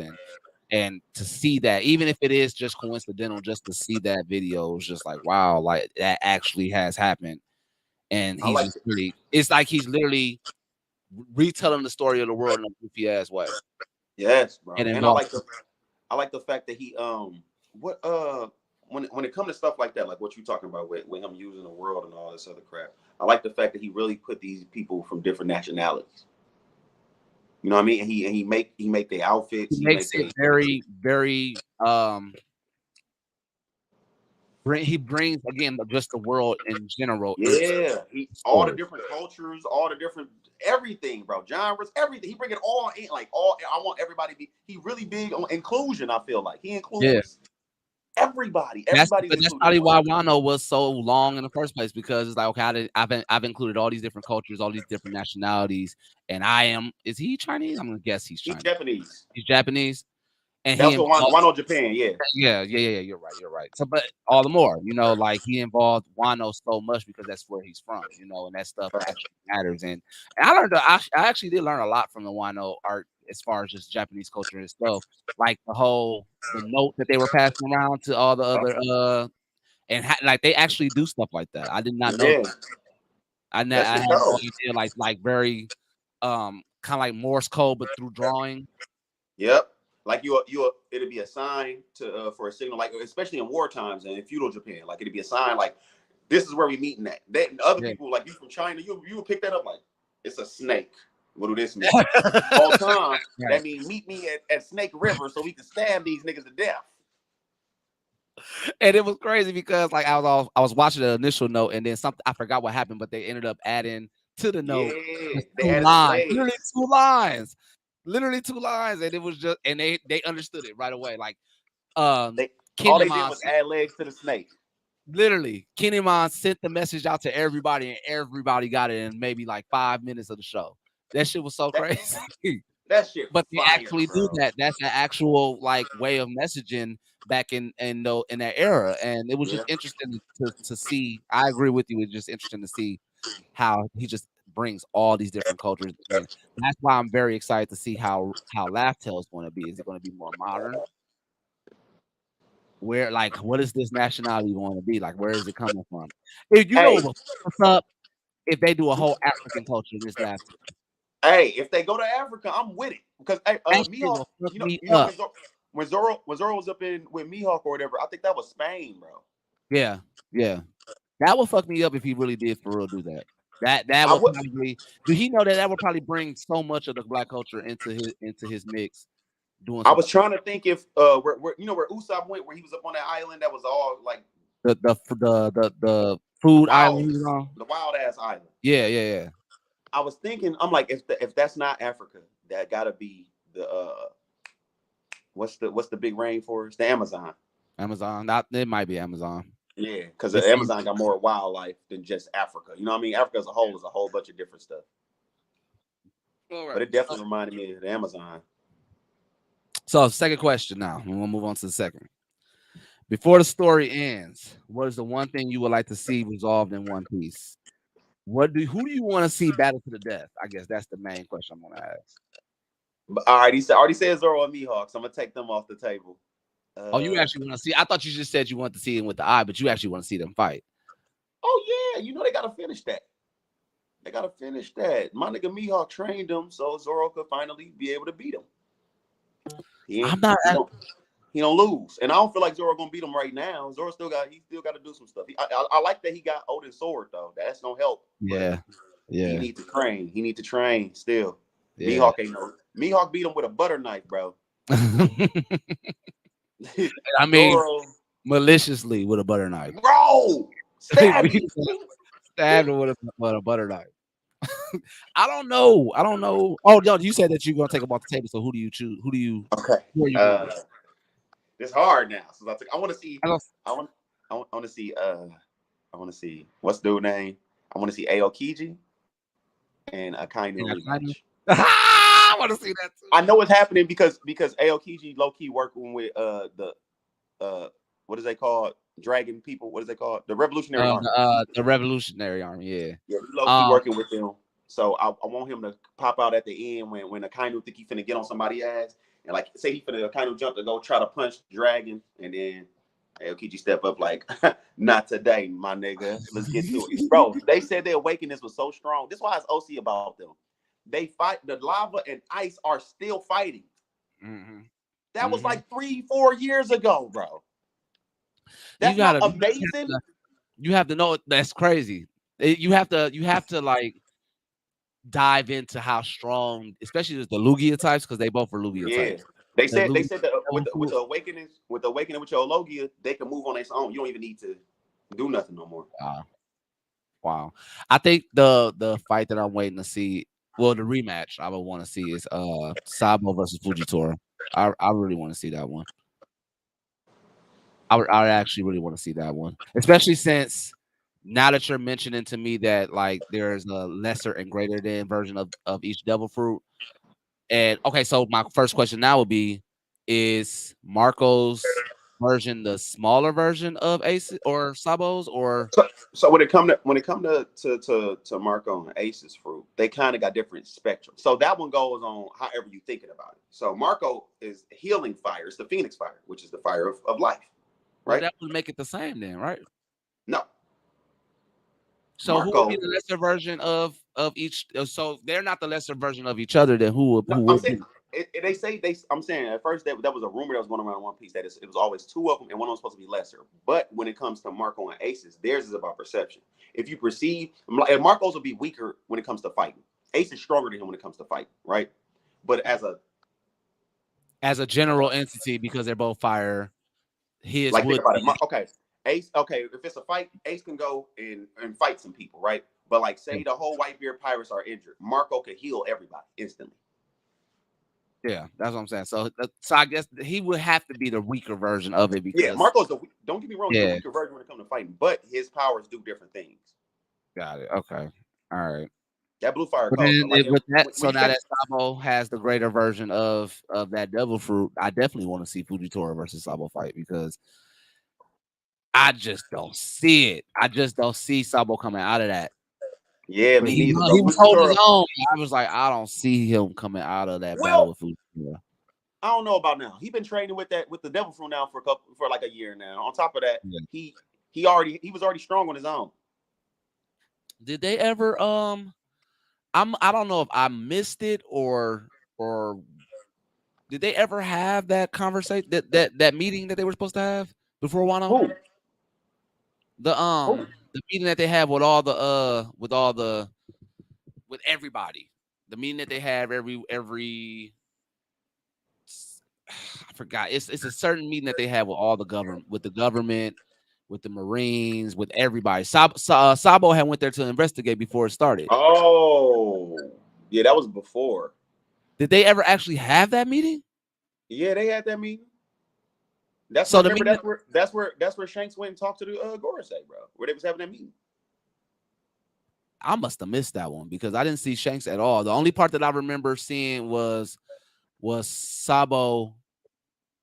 and to see that, even if it is just coincidental, just to see that video is just like, wow, like that actually has happened. And I he's like just really, it's like he's literally retelling the story of the world in a goofy ass way. yes, And bro. And involves I like the fact that he what when it comes to stuff like that, like what you talking about with him using the world and all this other crap. I like the fact that he really put these people from different nationalities. You know what I mean? And he make their he outfits. He makes make it their very, very he brings again just the world in general into yeah. He the all the story. different cultures, all the different everything, bro. Genres, everything. He bring it all in, like all. I want everybody to be. He really big on inclusion. I feel like he Yeah. includes everybody. That's Everybody's but that's included in probably the why world. Wano was so long in the first place, because it's like, okay, I've included all these different cultures, all these different nationalities, and is he Chinese? I'm gonna guess he's He's Chinese. Japanese. He's Japanese, and he That's what involved. Wano Japan. Yeah, Yeah. You're right. You're right. So, but all the more, like he involved Wano so much because that's where he's from, and that stuff right. actually matters. And I learned, I actually did learn a lot from the Wano art as far as just Japanese culture itself, like the note that they were passing around to all the other and like they actually do stuff like that. I did not know. Yeah, that I shit had no cold. idea. Like very kind of like Morse code, but through drawing. Yep. Like it'd be a sign to for a signal, like especially in war times and in feudal Japan, like it'd be a sign like this is where we meeting at. That other Yeah. people like you from China, you would pick that up like it's a snake. What do this mean? All time Right. that means meet me at Snake River so we can stab these niggas to death. And it was crazy because like I was watching the initial note, and then something, I forgot what happened, but they ended up adding to the note Yeah, just they two added lines, slaves. literally two lines, and it was just, and they understood it right away. Like um They all they did Kinemon was add legs to the snake. literally Kinemon sent the message out to everybody, and everybody got it in maybe like 5 minutes of the show. That shit was so That crazy. that shit But they fire, actually do bro. that. That's an actual like way of messaging back in that era, and it was Yeah. just interesting to see. I agree with you. It's just interesting to see how he just brings all these different cultures in. That's why I'm very excited to see how Laugh Tale is going to be. Is it going to be more modern? Where like what is this nationality going to be? Like where is it coming from? If you know Hey, what's up, if they do a whole African culture in this Laugh hey, if they go to Africa, I'm with it. Because hey, Tale, that shit Mihawk, will fuck me you know up. when Zoro was up in with Mihawk or whatever, I think that was Spain, bro. Yeah, yeah. That would fuck me up if he really did for real do that. That I would would probably do he know that that would probably bring so much of the black culture into his mix doing I something was trying to think if where you know where Usopp went, where he was up on that island that was all like the food island he was on. the wild ass island. Yeah. I was thinking, I'm like, if that's not Africa, that gotta be the what's the big rainforest? The Amazon. Amazon. Not it might be Amazon. Yeah, because It the seems Amazon got more wildlife than just Africa. You know what I mean? Africa as a whole is a whole bunch of different stuff. all But right. it definitely reminded me of the Amazon. So second question now. We'll move on to the second. Before the story ends, what is the one thing you would like to see resolved in One Piece? Who do you want to see battle to the death? I guess that's the main question I'm gonna ask. But I already said Zoro and Mihawk, so I'm gonna take them off the table. Oh, you Uh, actually want to see? I thought you just said you want to see him with the eye, but you actually want to see them fight. oh yeah, they gotta finish that. They gotta finish that. My nigga Mihawk trained him so Zoro could finally be able to beat him. He ain't, I'm not. he don't lose, and I don't feel like Zoro gonna beat him right now. He still got to do some stuff. I like that he got Odin's sword though. That's gonna help, but Yeah, he yeah, need to train. He need to train still. yeah. Mihawk ain't no Mihawk beat him with a butter knife, bro. I mean, Zoro, maliciously with a butter knife. bro, stab him. Stabbed him with a butter knife. I don't know. I don't know. Oh, no, you said that you're gonna take them off the table. So who do you choose? Okay. Who are you going? Uh, it's hard now. Since I want to see. I don't. I want. I want to see. I want to see what's the dude name. I want to see Aokiji and a kind of And I kind of. rematch. I want to see that too. I know it's happening because Aokiji low key working with the what is they called, dragon people? What is they called? The Revolutionary Army. The Revolutionary Army. Yeah. Yeah, he low key Um. working with them. So I want him to pop out at the end when a kind of think he finna get on somebody's ass, and like say he finna kind of jump to go try to punch Dragon, and then Aokiji step up like, not today, my nigga. Let's get to it, bro. They said their awakeness was so strong. This is why it's OC about them. They fight. The lava and ice are still fighting. Mm-hmm. That was Mm-hmm. like 3-4 years ago, bro. You That's not gotta. amazing. You have to know that's crazy. You have to. You have to like dive into how strong, especially the Lugia types, because they both are Lugia Yeah. types. They The said that with Lugia. the awakening with your Logia, they can move on their own. You don't even need to do nothing no more. Wow. Wow. I think the fight that I'm waiting to see, well, the rematch I would want to see is Sabo versus Fujitora. I really want to see that one. I would actually really want to see that one, especially since now that you're mentioning to me that like there's a lesser and greater than version of each devil fruit. And okay, so my first question now would be: is Marco's version the smaller version of Ace or Sabo's, or So when it come to Marco and Ace's fruit, they kind of got different spectrum. So that one goes on however you thinking about it. So Marco is healing fire. It's the Phoenix fire, which is the fire of life, well, right? that would make it the same then, right? No, So who would be Marco. the lesser version of each? So they're not the lesser version of each other. Then No, who I'm would saying be? they say they. I'm saying at first that was a rumor that was going around in One Piece that it was always two of them and one of them was supposed to be lesser. But when it comes to Marco and Aces, theirs is about perception. If you perceive, and Marco's will be weaker when it comes to fighting. Ace is stronger than him when it comes to fighting, right? But As a general entity, because they're both fire, his think would about it. be. Okay, Ace. Okay, if it's a fight, Ace can go and fight some people, right? But like, say the whole Whitebeard pirates are injured, Marco can heal everybody instantly. Yeah, that's what I'm saying. So I guess he would have to be the weaker version of it Yeah, because Marco's don't get me wrong, he's the yeah, weaker version when it comes to fighting, but his powers do different things. got it. Okay, all right. That blue fire But cold. then Like with that, when so you now catch, that Sabo has the greater version of that devil fruit, I definitely want to see Fujitora versus Sabo fight because I just don't see it. I just don't see Sabo coming out of that. yeah, But me he neither, bro. he was holding his Fujitora, own. I was like, I don't see him coming out of that battle well, with Fujitora. I don't know about now. He been training with the devil fruit now for like a year now. On top of that, Yeah. he was already strong on his own. Did they ever I don't know if I missed it or did they ever have that conversation that meeting that they were supposed to have before Wano? Who? Who? The meeting that they have with all the with everybody. The meeting that they have every I forgot. It's a certain meeting that they have with the government, with the Marines, with everybody. Sabo had went there to investigate before it started. Oh, yeah, that was before. Did they ever actually have that meeting? Yeah, they had that meeting. That's So where the remember meeting that's where Shanks went and talked to the Gorosei, bro. Where they was having that meeting. I must have missed that one because I didn't see Shanks at all. The only part that I remember seeing was Sabo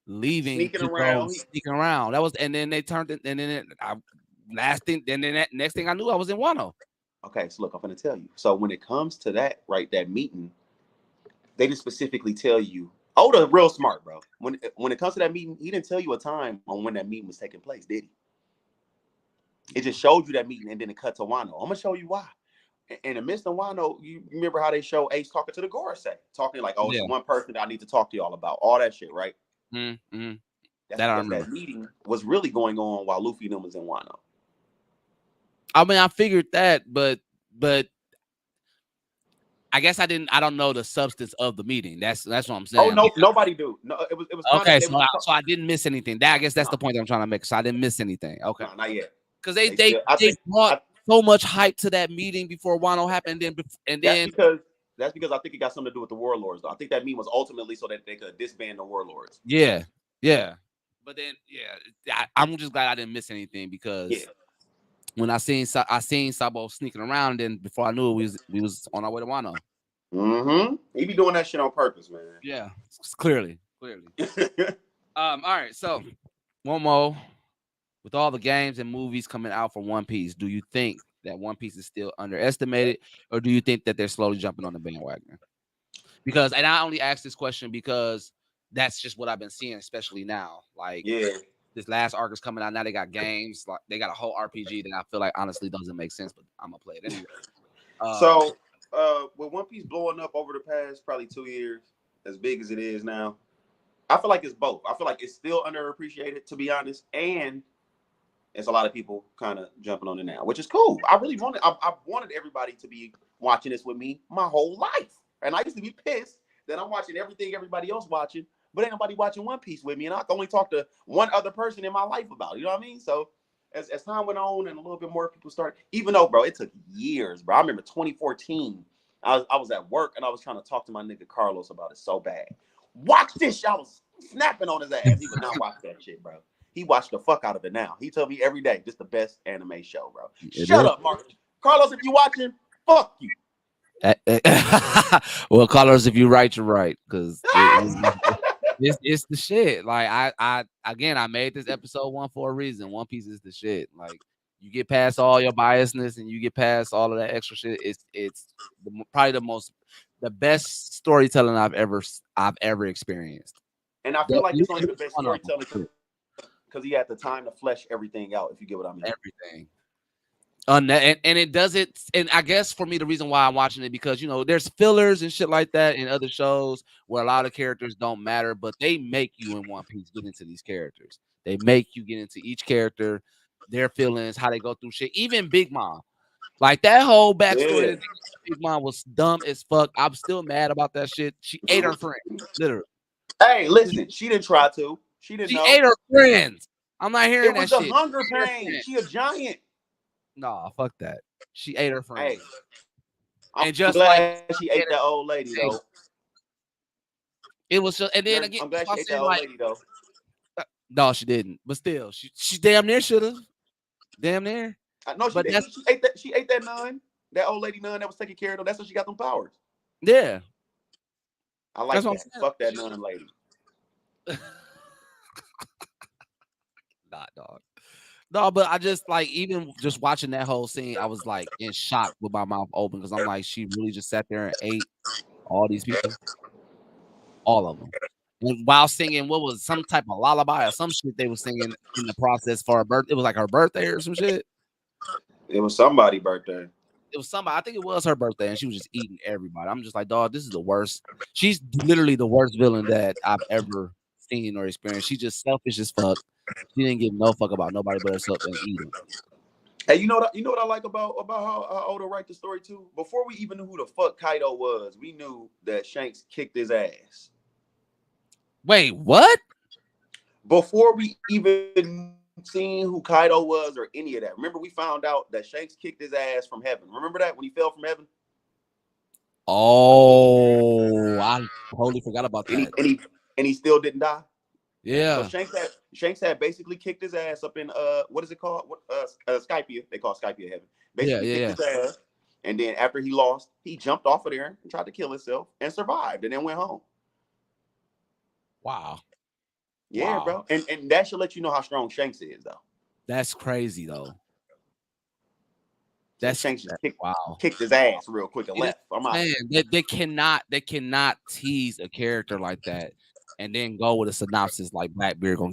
leaving Sneaking to go around. sneaking around. That was, and then they turned it, and then last thing, and then that next thing I knew, I was in Wano. Okay, so look, I'm gonna tell you. So when it comes to that, right, that meeting, they didn't specifically tell you. Oda real smart, bro. When it comes to that meeting, he didn't tell you a time on when that meeting was taking place, did he? It just showed you that meeting and then it cut to Wano. I'm gonna show you why. In the midst of Wano, you remember how they show Ace talking to the Gorosei, talking like, "Oh, it's Yeah. one person that I need to talk to y'all about." All that shit, right? Mm-hmm. That's That I because remember. that meeting was really going on while Luffy and them was in Wano. I mean, I figured that, but I guess I didn't. I don't know the substance of the meeting. That's what I'm Oh saying. no, nobody do. No, it was kind of Okay, they so was I didn't miss anything. That I guess that's no, the point I'm trying to make. So I didn't miss anything. Okay, no, not yet. because They still. I they think brought I, so much hype to that meeting before Wano happened, and that's then because that's because I think it got something to do with the warlords. Though I think that meeting was ultimately so that they could disband the warlords. yeah, yeah. But then I'm just glad I didn't miss anything Yeah. because when I seen Sabo sneaking around, and before I knew it, we was on our way to Wano. Mm-hmm. He be doing that shit on purpose, man. Yeah, clearly, clearly. All right, so one more. With all the games and movies coming out for One Piece, do you think that One Piece is still underestimated, or do you think that they're slowly jumping on the bandwagon? Because, and I only ask this question because that's just what I've been seeing, especially now. Like Yeah. this last arc is coming out now. They got games, like they got a whole RPG that I feel like honestly doesn't make sense, but I'm gonna play it anyway. Um, So, with One Piece blowing up over the past probably 2 years, as big as it is now, I feel like it's both. I feel like it's still underappreciated, to be honest, and it's a lot of people kind of jumping on it now, which is cool. I really wanted, I wanted everybody to be watching this with me my whole life, and I used to be pissed that I'm watching everything everybody else watching, but ain't nobody watching One Piece with me, and I can only talk to one other person in my life about it. You know what I mean? So as time went on and a little bit more people started, even though, bro, it took years, bro. I remember 2014. I was at work and I was trying to talk to my nigga Carlos about it so bad. Watch this shit. I was snapping on his ass. He would not watch that shit, bro. He watched the fuck out of it now. He told me every day, this the best anime show, bro. it Shut is. up, Mark. Carlos, if you watching, fuck you. Well, colors, if you right, you're right, because it's the shit. Like I again, I made this episode one for a reason. One Piece is the shit. Like you get past all your biasness and you get past all of that extra shit. It's probably the best storytelling I've ever experienced. And I feel like it's only the best One of storytelling them. because he had the time to flesh everything out, if you get what I mean. Everything. And it does it, and I guess for me the reason why I'm watching it because there's fillers and shit like that in other shows where a lot of characters don't matter, but they make you in One Piece get into these characters. They make you get into each character, their feelings, how they go through shit. Even Big Mom, like that whole backstory Yeah. that Big Mom was dumb as fuck. I'm still mad about that shit. She ate her friend, literally. Hey, listen, she didn't try to. She didn't She know. ate her friends. I'm not hearing It that was the shit. hunger She ate her pain. friends. She a giant. Nah, fuck that. She ate her Hey, friends. I'm And just glad like she ate that old lady though. it was just, and then I'm again, glad that's she why I'm ate that saying old like, lady though. no, she didn't. But still, she damn near should have, damn near. I know she But did. that's She ate that. She ate that nun. That old lady nun that was taking care of them. That's how she got them powers. yeah, I that's like what that. I'm Fuck that nun lady. saying. Not dog. No, but I just like even just watching that whole scene, I was like in shock with my mouth open because I'm like, she really just sat there and ate all these people, all of them. And while singing, what was some type of lullaby or some shit they were singing in the process for her birth. It was like her birthday or some shit. It was somebody's birthday. It was somebody. I think it was her birthday, and she was just eating everybody. I'm just like, dog, this is the worst. She's literally the worst villain that I've ever seen or experienced. She's just selfish as fuck. She didn't give no fuck about nobody but herself and eating. Hey, you know what I like about how Oda write the story too? Before we even knew who the fuck Kaido was, we knew that Shanks kicked his ass. Wait, what? Before we even seen who Kaido was or any of that. Remember, we found out that Shanks kicked his ass from heaven. Remember that when he fell from heaven? Oh, I totally forgot about And he that. and he and he still didn't die. So Yeah, Shanks had basically kicked his ass up in what is it called? What Skypia? They call Skypia heaven. yeah, Basically yeah, kicked yeah. his ass, and then after he lost, he jumped off of there and tried to kill himself and survived, and then went home. Wow. Yeah, Wow. bro. And that should let you know how strong Shanks is, though. That's crazy though. So Shanks just Wow. kicked his ass real quick and It is left. I'm out. saying they cannot tease a character like that and then go with a synopsis like Blackbeard gonna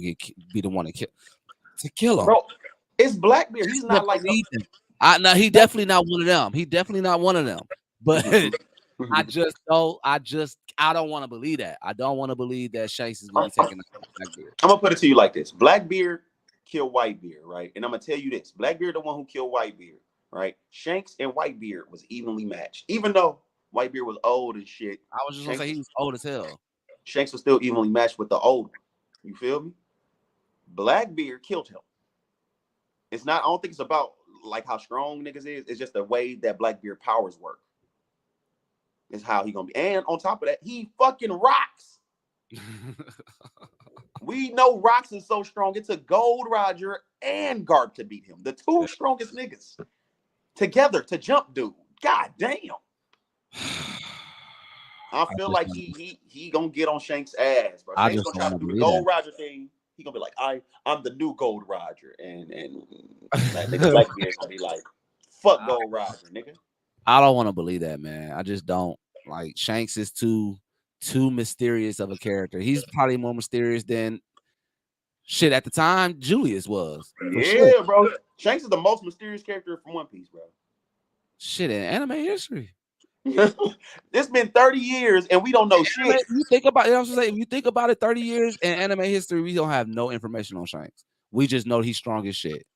be the one to kill him. Bro, it's Blackbeard. He's But not like no believe him. I no, he Black. definitely not one of them. He definitely not one of them. But I don't want to believe that. I don't want to believe that Shanks is gonna I'm, be taking Blackbeard. I'm gonna put it to you like this: Blackbeard killed Whitebeard, right? And I'm gonna tell you this: Blackbeard, the one who killed Whitebeard, right? Shanks and Whitebeard was evenly matched, even though Whitebeard was old and shit. I was just gonna say Shanks, he was old as hell. Shanks was still evenly matched with the old one. You feel me? Blackbeard killed him. It's not. I don't think it's about like how strong niggas is. It's just the way that Blackbeard powers work. Is how he gonna be. And on top of that, he fucking rocks. We know Rocks is so strong. It took Gold Roger and Garp to beat him. The two strongest niggas together to jump dude. God damn. I feel like he gonna get on Shanks' ass, bro. I Shanks just gonna don't try want to to do the believe Gold that. Roger thing. He gonna be like, I'm the new Gold Roger. And that nigga Blackbeard gonna be like, fuck Gold Roger, nigga. I don't want to believe that, man. I just don't. Like Shanks is too mysterious of a character. He's probably more mysterious than shit at the time Julius was, for sure. Yeah, bro. Shanks is the most mysterious character from One Piece, bro. Shit in anime history. It's been 30 years and we don't know shit. You think about it, I was gonna say, if you think about it, 30 years in anime history, we don't have no information on Shanks. We just know he's strong as shit.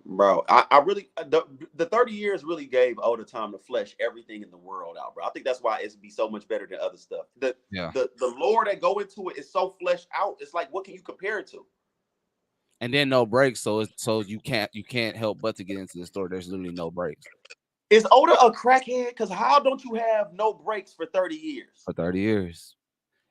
Bro, I really the 30 years really gave Oda time to flesh everything in the world out, bro. I think that's why it's be so much better than other stuff. Yeah. The lore that go into it is so fleshed out. It's like, what can you compare it to? And then no breaks, so you can't help but to get into the story. There's literally no breaks Is Oda a crackhead? Because how don't you have no breaks for 30 years? for 30 years.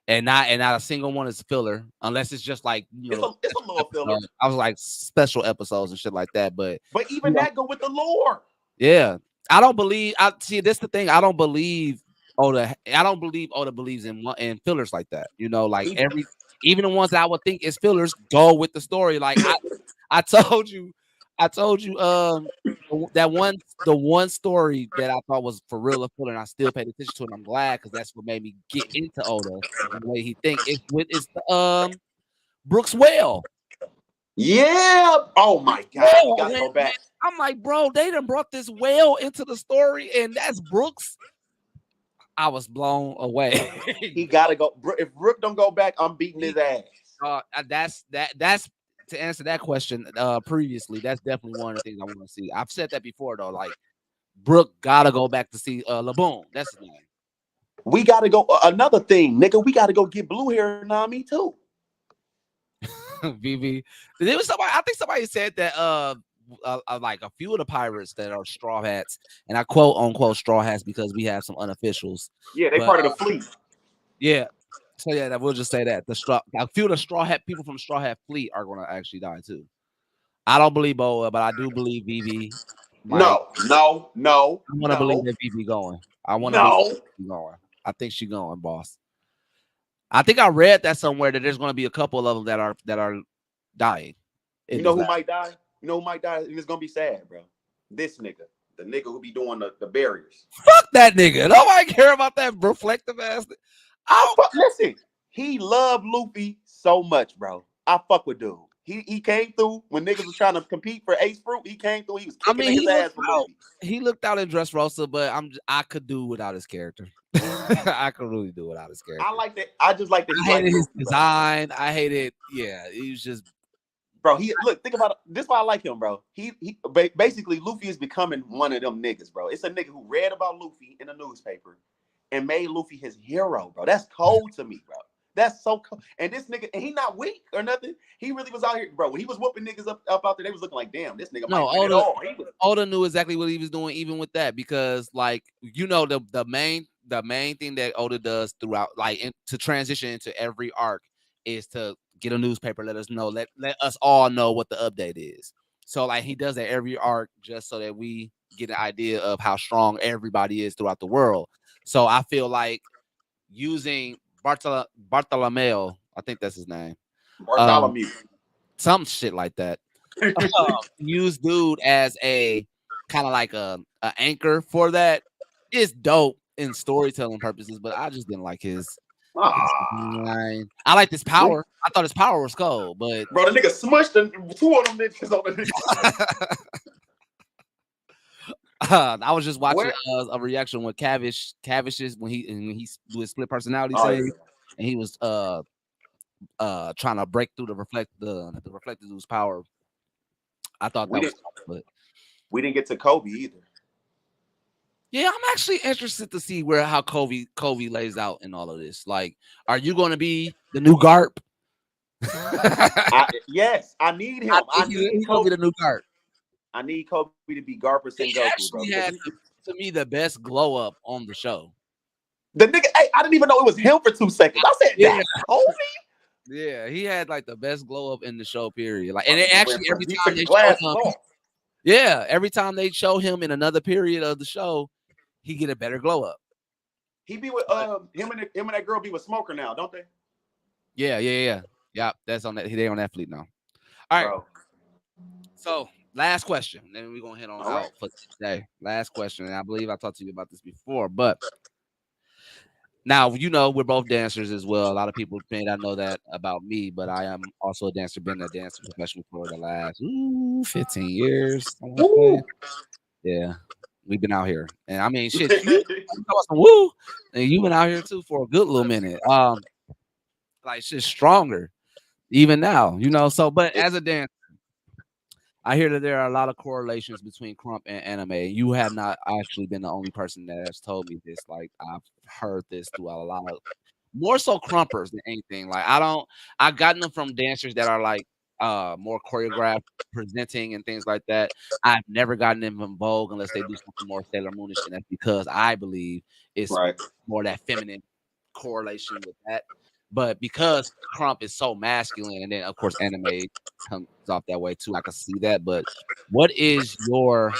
And not a single one is filler, unless it's just like It's a little filler. I was like special episodes and shit like that. But But even that go with the lore. yeah, I don't believe. I see. That's the thing. I don't believe Oda. I don't believe Oda believes in fillers like that. Like even the ones that I would think is fillers go with the story. Like I told you, the one story that I thought was for real a filler, and I still paid attention to it. And I'm glad because that's what made me get into Oda and the way he think. It's the Brooks Whale. Yeah. Oh my God. We gotta go back. I'm like, bro, they done brought this whale into the story, and that's Brooks. I was blown away. He gotta go. If Brook don't go back, I'm beating his ass. That's to answer that question previously. That's definitely one of the things I want to see. I've said that before though. Like Brooke gotta go back to see Laboon. That's his name. We gotta go. Another thing, nigga. We gotta go get blue hair Nami too. VV. There was somebody. I think somebody said that like a few of the pirates that are straw hats, and I quote unquote straw hats because we have some unofficials. Yeah, they part of the fleet. Yeah. So yeah, we'll just say that a few of the straw hat people from straw hat fleet are going to actually die too. I don't believe Boa, but I do believe VV. No. I want to believe that VV going. I want to believe VV going. I think she's going, boss. I think I read that somewhere that there's going to be a couple of them that are dying. You know who might die? You know who might die? And it's gonna be sad, bro. This nigga, the nigga who be doing the barriers. Fuck that nigga. Nobody care about that reflective ass. Listen, he loved Luffy so much, bro. I fuck with dude. He came through when niggas was trying to compete for Ace Fruit. He came through. He was kicking his ass for Luffy. He looked out in Dressrosa, but I could do without his character. I could really do without his character. I like that. I just like that. I hated his design. I hated. Yeah, he was just. Bro, think about it. This is why I like him, bro. He basically Luffy is becoming one of them niggas, bro. It's a nigga who read about Luffy in the newspaper and made Luffy his hero, bro. That's cold to me, bro. That's so cold. And this nigga, and he not weak or nothing. He really was out here, bro. When he was whooping niggas up out there, they was looking like, damn, this nigga might win it all. Oda knew exactly what he was doing, even with that, because like the main thing that Oda does throughout, like to transition into every arc, is to get a newspaper, let us know, let us all know what the update is. So like he does that every arc just so that we get an idea of how strong everybody is throughout the world. So I feel like using Bartolomeo, I think that's his name. um, Bartholomew. some shit like that. Use dude as a kind of like a anchor for that. It's dope in storytelling purposes, but I just didn't like his Ah, line. I like his nigga, power. I thought his power was cool, but bro, the nigga smushed two of them niggas on the nigga. I was just watching What? a reaction with Cavish's when he do his split personality Oh thing, yeah. and he was trying to break through the reflected dude's power. I thought We that was didn't tough, but we didn't get to Kobe either. yeah, I'm actually interested to see where how Kobe lays out in all of this. Like, are you going to be the new Garp? I Yes, I need him. I think need he's going to Kobe. be the new Garp. I need Kobe to be Garper He Sengoku, bro. actually Because had to me the best glow up on the show. the nigga, hey, I didn't even know it was him for 2 seconds. I said, Yeah, that's Kobe. yeah, he had like the best glow up in the show. Period. Like, and Bro, it nigga actually went from every he time took the they show glasses him, off. yeah, every time they show him in another period of the show, he get a better glow up. He be with But him and that girl be with Smoker now, don't they? yeah. That's on that. They on that fleet now. All right. Bro. So last question, then we're gonna head on All right. out for today. Last question, and I believe I talked to you about this before, but now we're both dancers as well. A lot of people may not know that about me, but I am also a dancer. Been a dancer professional for the last 15 years. I want to say, Woo. yeah, we've been out here, and I mean, shit, you talk about some woo, and you've been out here too for a good little minute. Like shit, stronger even now, So, but as a dancer, I hear that there are a lot of correlations between Crump and anime. You have not actually been the only person that has told me this. Like I've heard this throughout a lot of more so Crumpers than anything. Like I've gotten them from dancers that are like more choreographed presenting and things like that. I've never gotten them in Vogue unless they do something more Sailor Moonish, and that's because I believe it's Right. more that feminine correlation with that. But because Crump is so masculine, and then of course anime comes off that way too, I can see that. But what is your?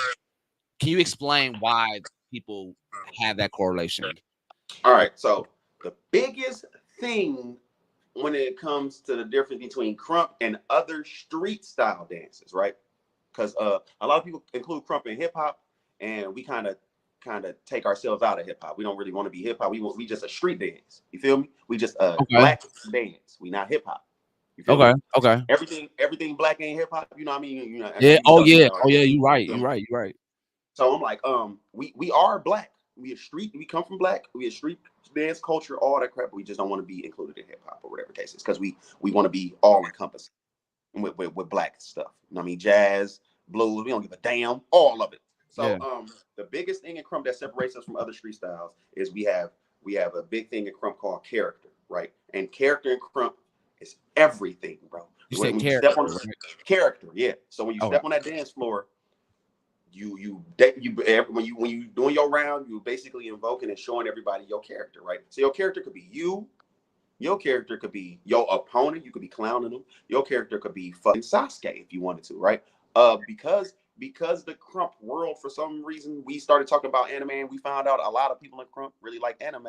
Can you explain why people have that correlation? All right. So the biggest thing when it comes to the difference between Crump and other street style dances, right? Because a lot of people include Crump in hip hop, and we kind of take ourselves out of hip hop. We don't really want to be hip hop. We just a street dance. You feel me? We just a Okay. black dance. We not hip hop. You feel me? Okay. Okay. Everything black ain't hip hop. You know what I mean? I know Yeah. you be Oh telling yeah. people Oh like yeah. that. You right. You feel You me? right. You right. So I'm like, we are black. We a street. We come from black. We a street dance culture. All that crap. We just don't want to be included in hip hop or whatever the case is because we want to be all encompassing with black stuff. You know what I mean? Jazz, blues. We don't give a damn. All of it. So Yeah. the biggest thing in Crump that separates us from other street styles is we have a big thing in Crump called character, right? And character in Crump is everything, bro. You When, said when you step on character, right? character, yeah. So when you Okay. step on that dance floor, when you doing your round, you basically invoking and showing everybody your character, right? So your character could be you. Your character could be your opponent. You could be clowning them. Your character could be fucking Sasuke if you wanted to, right? Because the Crump world, for some reason, we started talking about anime and we found out a lot of people in Crump really like anime.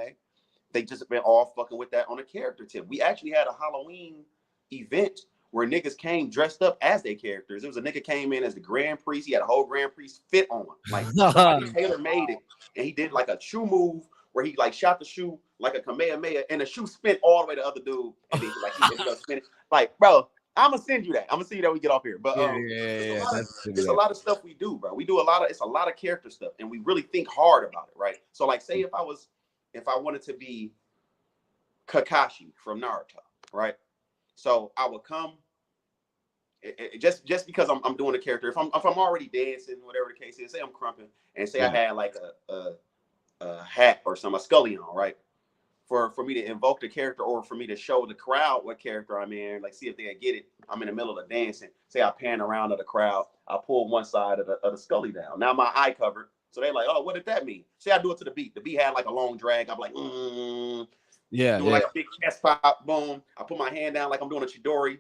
They just been all fucking with that on a character tip. We actually had a Halloween event where niggas came dressed up as their characters. It was a nigga came in as the Grand Priest. He had a whole Grand Priest fit on. Like somebody tailor made it, and he did like a shoe move where he like shot the shoe like a Kamehameha, and the shoe spin all the way to the other dude, and then like he ended up spinning. Like, bro, I'm gonna send you that. I'm gonna see you that we get off here. But it's a Yeah. lot of That's it's a lot of stuff we do, bro. We do it's a lot of character stuff, and we really think hard about it, right? So like, say if I wanted to be Kakashi from Naruto, right? So I would come just because I'm doing a character. If I'm already dancing, whatever the case is, say I'm crumping, and say I yeah. had like a hat or some a scully on, right? For me to invoke the character or for me to show the crowd what character I'm in, like see if they get it. I'm in the middle of dancing. Say I pan around to the crowd, I pull one side of the scully down. Now my eye covered. So they're like, oh, what did that mean? Say I do it to the beat. The beat had like a long drag. I'm like, Yeah. doing Yeah. like a big chest pop, boom. I put my hand down like I'm doing a Chidori.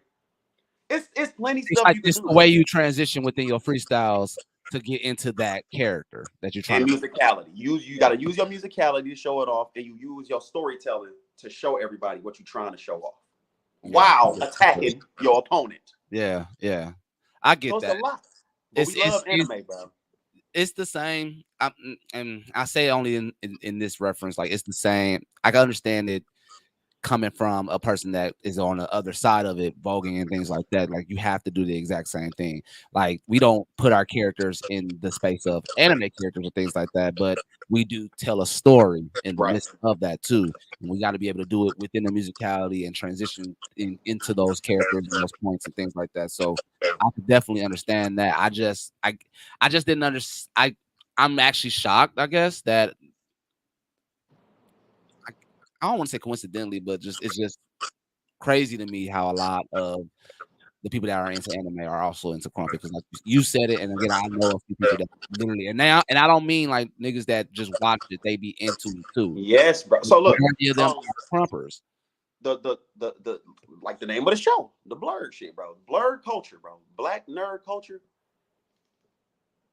It's plenty It's stuff like you can this do, the way you transition within your freestyles to get into that character that you're trying and to. musicality. You got to use your musicality to show it off, and you use your storytelling to show everybody what you're trying to show off. Yeah, while attacking your opponent. yeah. I So get it's a that. lot. But It's we it's love it's anime, bro. it's the same. And I say only in this reference, like it's the same. I can understand it coming from a person that is on the other side of it, voguing and things like that. Like you have to do the exact same thing. Like we don't put our characters in the space of anime characters or things like that, but we do tell a story in the Right. midst of that too. And we got to be able to do it within the musicality and transition into those characters and those points and things like that. So I could definitely understand that. I just didn't understand. I'm actually shocked, I guess, that I, I don't want to say coincidentally, but just it's just crazy to me how a lot of the people that are into anime are also into crunk because like you said it, and again, I know a few people that literally and I don't mean like niggas that just watch it, they be into it too. Yes, bro. The So look, majority of them are crumpers. the like the name of the show, the blurred shit, bro. Blurred culture, bro. Black nerd culture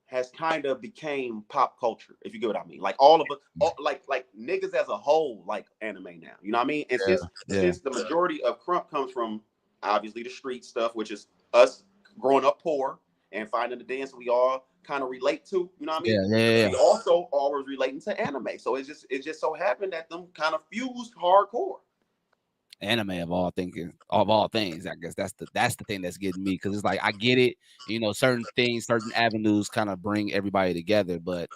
has kind of became pop culture, if you get what I mean. Like all of us, like niggas as a whole, like anime now. You know what I mean? And Yeah, yeah, since the majority of crump comes from obviously the street stuff, which is us growing up poor and finding the dance we all kind of relate to. You know what I mean? yeah. We also always relating to anime, so it just so happened that them kind of fused hardcore. Anime of all things, I guess that's the thing that's getting me because it's like I get it, certain things, certain avenues kind of bring everybody together, but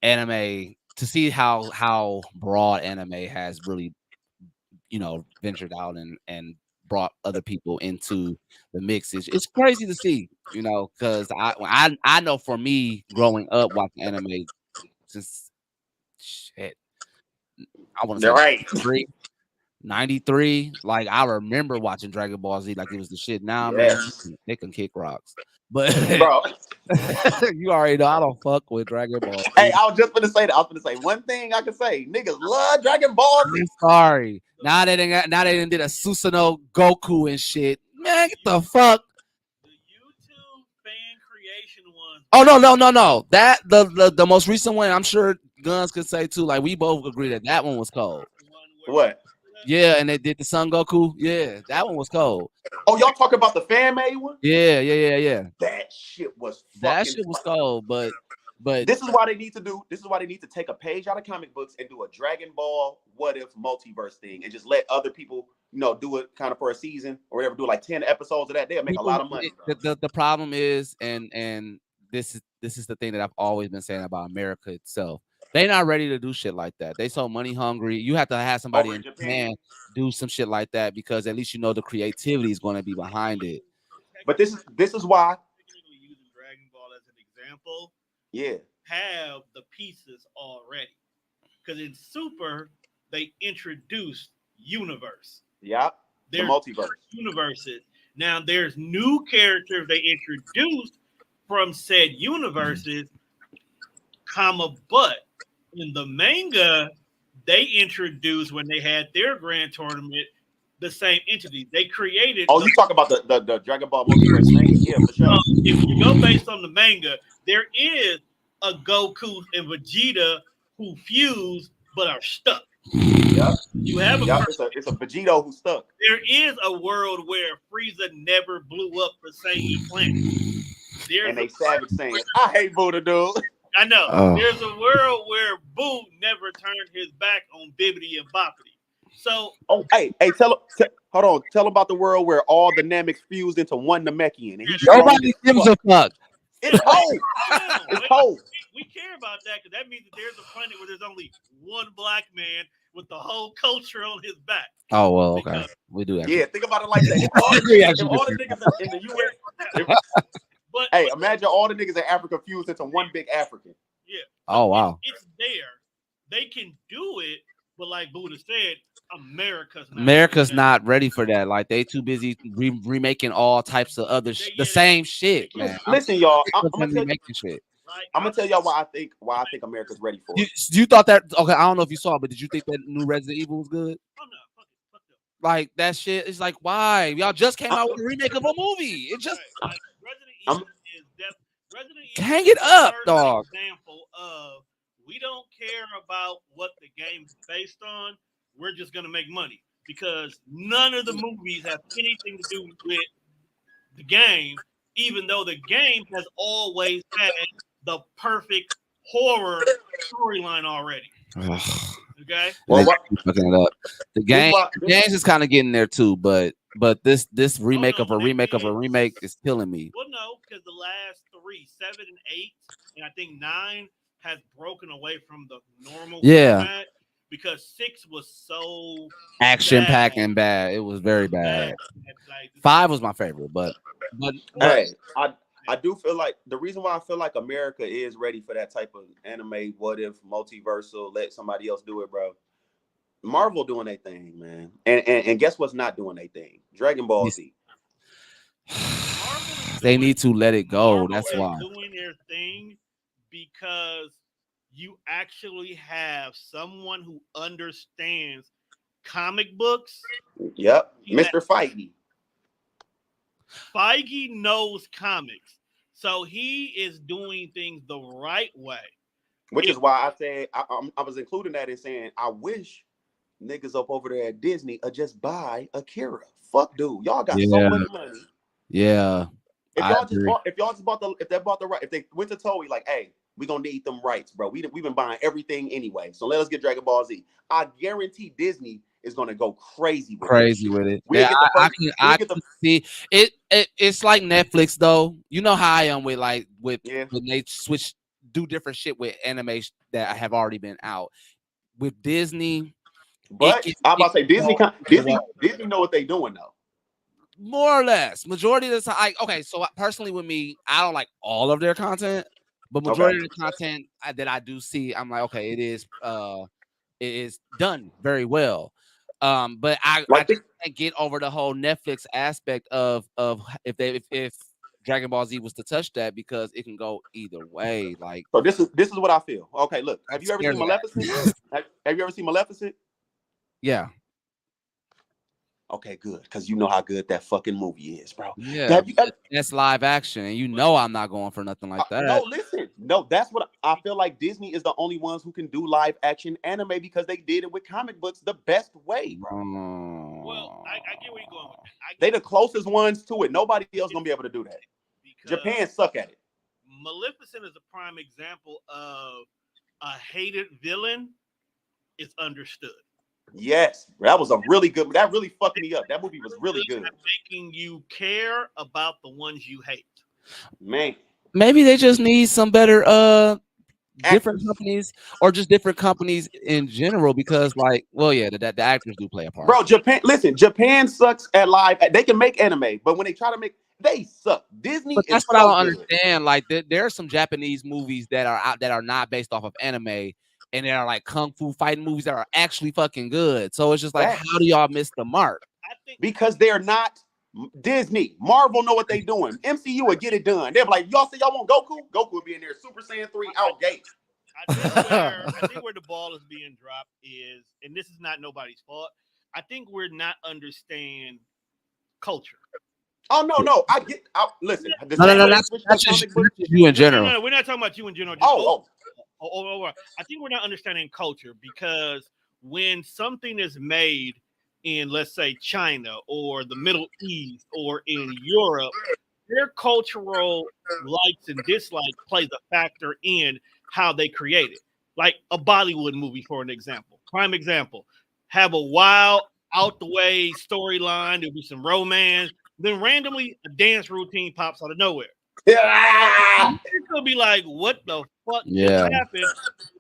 anime to see how broad anime has really ventured out and brought other people into the mix. It's crazy to see, because I know for me growing up watching anime since shit, I want to They're say right. 93. Like I remember watching Dragon Ball Z like it was the shit. Now, man, Yes, they can kick rocks, but bro. you already know I don't fuck with Dragon Ball Hey, Z. I was just gonna say that. I was gonna say one thing I can say. Niggas love Dragon Ball I'm Z. sorry. Now they done did a Susanoo Goku and shit. Man, get the fuck. The YouTube fan creation ones. Oh no. That the most recent one, I'm sure Guns could say too. Like we both agree that that one was cold. The one where What? Yeah, and they did the Son Goku. Yeah, that one was cold. Oh, y'all talking about the fan made one? Yeah. That shit was That fucking shit was fire. cold, but This is why they need to do. This is why they need to take a page out of comic books and do a Dragon Ball What If multiverse thing, and just let other people, do it kind of for a season or whatever. Do like 10 episodes of that. They'll make a lot people of money, bro. the problem is, and this is the thing that I've always been saying about America itself. They not ready to do shit like that. They so money hungry. You have to have somebody Over in in Japan, Japan do some shit like that because at least the creativity is going to be behind it. but this is why. technically using Dragon Ball as an example, Yeah. have the pieces already. Because in Super, they introduced universe. Yeah. The There's multiverse. universes. Now there's new characters they introduced from said universes, but in the manga, they introduced when they had their grand tournament the same entity. They created Oh, you talk about the Dragon Ball multiverse thing? Yeah, for sure. if you go based on the manga, there is a Goku and Vegeta who fuse but are stuck. Yep. You have a Yep. It's a Vegito who's stuck. there is a world where Frieza never blew up the Saiyajin planet. There's And a they savage saying, "I hate Buddha, dude." I know Oh. there's a world where Boo never turned his back on Bibbidi and Boppity. So Oh, hey, hold on. Tell him about the world where all the Nameks fused into one Namekian, and he's strong Nobody as gives fuck. a fuck. It's cold. It's cold. we care about that because that means that there's a planet where there's only one black man with the whole culture on his back. Oh well, okay. Because, We do actually. Yeah, think about it like that. If all the We niggas, if actually all do. the niggas in the US, but hey, imagine all the niggas in Africa fused into one big African. yeah, Oh wow. it's there. They can do it, but like Buddha said, America's not ready for that. Like they too busy remaking all types of other the same shit, man. Listen, y'all. I'm I'm gonna tell you. remaking shit. I'm gonna tell y'all why I think America's ready for it. You thought that okay? I don't know if you saw it, but did you think that new Resident Evil was good? Oh no, fuck them. Like that shit is like why y'all just came out with a remake of a movie? It just Like, Resident Evil is Resident Evil hang it is the up, first dog. example of we don't care about what the game is based on. We're just gonna make money. because none of the movies have anything to do with the game, even though the game has always had the perfect horror storyline already. Ugh. Okay, And Well, they what, keep fucking it up. The this game, why the games is kind of getting there too, but this oh remake no, of a they remake of a did. remake is killing me. Well, no, because the last three, 7 and 8, and I think 9 has broken away from the normal Yeah, format because 6 was so action bad. pack and bad. It was It very was bad. bad. Like, 5 was my favorite, but hey, I do feel like the reason why I feel like America is ready for that type of anime, what if multiversal, let somebody else do it, bro. Marvel doing their thing, man. And guess what's not doing their thing? Dragon Ball Z. Marvel is they doing need to let it go. Marvel That's is why. doing their thing because you actually have someone who understands comic books. Yep. He Mr. Feige. Feige knows comics, so he is doing things the right way. Which If is why I said I was including that in saying I wish niggas up over there at Disney just buy Akira. Fuck, dude, y'all got so Yeah, much money. yeah, If I y'all just agree. bought, if y'all just bought the, if they bought the right, if they went to Toei, like, hey, we gonna need them rights, bro. We've been buying everything anyway, so let us get Dragon Ball Z. I guarantee Disney is gonna go crazy with that Crazy shit. with it. We'll Yeah, get the first. I We'll get the can see it, It's like Netflix though. You know how I am with like with yeah. when they switch do different shit with animation that have already been out. With Disney, But I'm it about to say can go either way. Disney know what they doing though. More or less. Majority of the time, okay. So personally, with me, I don't like all of their content, but Okay. majority of the content that I do see, I'm like, okay, it is done very well. But I Like just can't get over the whole Netflix aspect of if Dragon Ball Z was to touch that because it can go either way. Like so, this is what I feel. Okay, look, I'm have you ever scared seen of Maleficent? that. Have you ever seen Maleficent? Yeah, Okay, good, because you know how good that fucking movie is, bro. yeah, Have you? but that's live action, and you know I'm not going for nothing like No, that. listen. No, that's what I feel like. Disney is the only ones who can do live action anime because they did it with comic books the best way, bro. well, I get where you're going with that. I They get the closest ones to it. Nobody else gonna be able to do that. because Japan suck at it. Maleficent is a prime example of a hated villain is understood. Yes, that was a really good. That really fucked me up. That movie was really Good good, at making you care about the ones you hate. man. Maybe they just need some better different Actors, companies or just different companies in general because like well yeah the actors do play a part, bro. Japan. Listen, Japan sucks at live. They can make anime, but when they try to make, they suck. Disney but is that's what I so don't good. understand. Like there are some Japanese movies that are out that are not based off of anime and they are like kung fu fighting movies that are actually fucking good. So it's just like how do Facts. y'all miss the mark? I think Because they're not Disney. Marvel know what they doing. MCU will get it done. They're like, y'all say y'all want Goku? Goku will be in there. Super Saiyan 3 out gate. I think where the ball is being dropped is, and this is not nobody's fault. I think we're not understand culture. Oh no, no. I get out. Listen, the No, no, same no, way they switched up comic books. that's just you in No, no, general. no. We're not talking about you in general. Just Oh, overall. I think we're not understanding culture because when something is made in, let's say, China or the Middle East or in Europe, their cultural likes and dislikes plays a factor in how they create it. Like a Bollywood movie, for an example. Prime example. Have a wild, out the way storyline. There'll be some romance. Then randomly, a dance routine pops out of nowhere. oh. It's gonna be like, what the fuck just Yeah, happened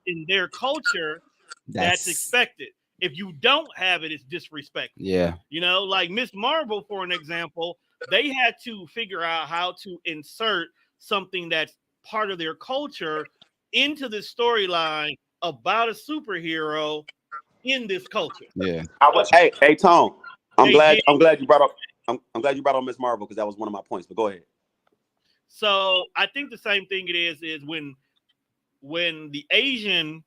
in their culture? That's that's expected. If you don't have it, it's disrespectful. yeah, You know, like Miss Marvel, for an example, they had to figure out how to insert something that's part of their culture into this storyline about a superhero in this culture. yeah. I So was, hey, Tone. I'm they glad. did. I'm glad you brought up. I'm glad you brought up Miss Marvel because that was one of my points. But go ahead. So I think the same thing it is when the Asian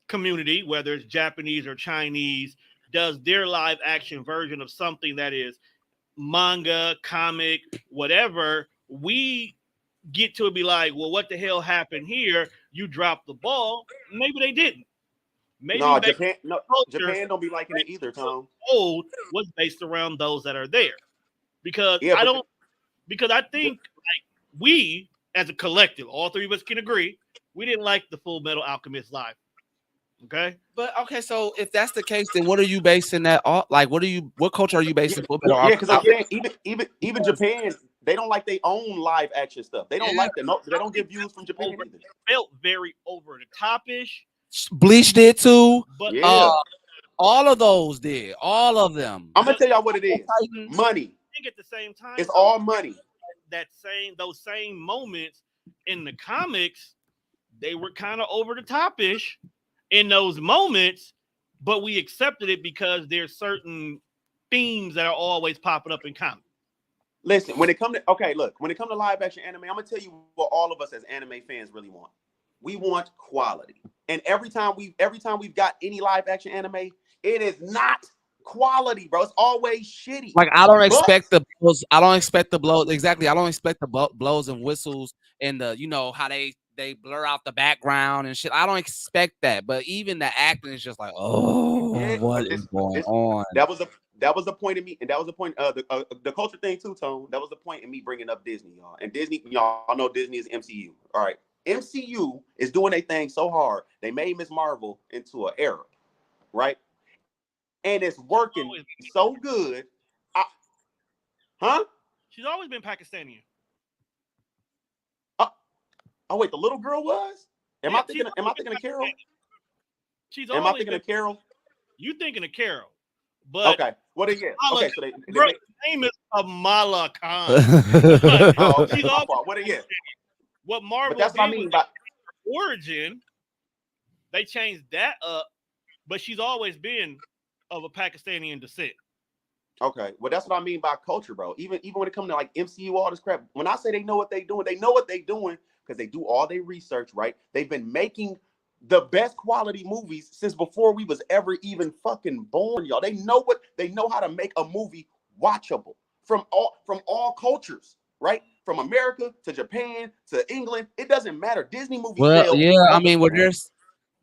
community, whether it's Japanese or Chinese, does their live action version of something that is manga, comic, whatever, we get to be like, well, what the hell happened here? You dropped the ball. Maybe they didn't. Maybe No, maybe Japan. No, culture Japan don't be liking it either, Tom. old was based around those that are there. Because Yeah, I but don't because I the, think like we as a collective, all three of us can agree, we didn't like the Full Metal Alchemist live. Okay. But okay, so if that's the case, then what are you basing that off? Like, what culture are you yeah, basing Full Metal yeah, because I'm Alchemist? saying even Japan, they don't like their own live action stuff. They don't Yeah, like that. No, they I don't think get views from over Japan either. felt very over the top ish, Bleach did too. but Uh, Yeah, all of those did. All of them. I'm gonna but tell y'all what it is. Titan. Money. I think at the same time It's though, all money. that same those same moments in the comics, they were kind of over the top ish in those moments, but we accepted it because there's certain themes that are always popping up in comics. Listen, when it come to look, when it come to live action anime, I'm gonna tell you what all of us as anime fans really want. We want quality. And every time we've got any live action anime, it is not quality, bro. It's always shitty. Like I don't But expect the blows. I don't expect the blows. Exactly. I don't expect the blows and whistles and the how they blur out the background and shit. I don't expect that. But even the acting is just like, oh, yeah, what is going on? that was the point of me, and that was the point the culture thing too, Tone. That was the point in me bringing up Disney, y'all. And Disney, y'all know Disney is MCU. All right. MCU is doing a thing so hard, they made Miss Marvel into an era, right? And it's working so good. I, huh? She's always been Pakistani. Uh, oh wait, the little girl was? Am Yeah, I thinking? Am I thinking of Carol? she's Am I always thinking been. of Carol? You thinking of Carol, but Okay. What is it? Kamala, Okay, so they bro, make. her name is Kamala Khan. But Oh, okay. she's My always fault. What is it? what But Marvel that's what I did was mean by. origin. They changed that up, but she's always been of a Pakistani descent. Okay, well that's what I mean by culture, bro. Even when it comes to like MCU, all this crap. When I say they know what they doing, they know what they doing because they do all their research, right? They've been making the best quality movies since before we was ever even fucking born, y'all. They know how to make a movie watchable from all cultures, right? From America to Japan to England, it doesn't matter. Disney movies Well, sell yeah, I mean, well, everywhere. there's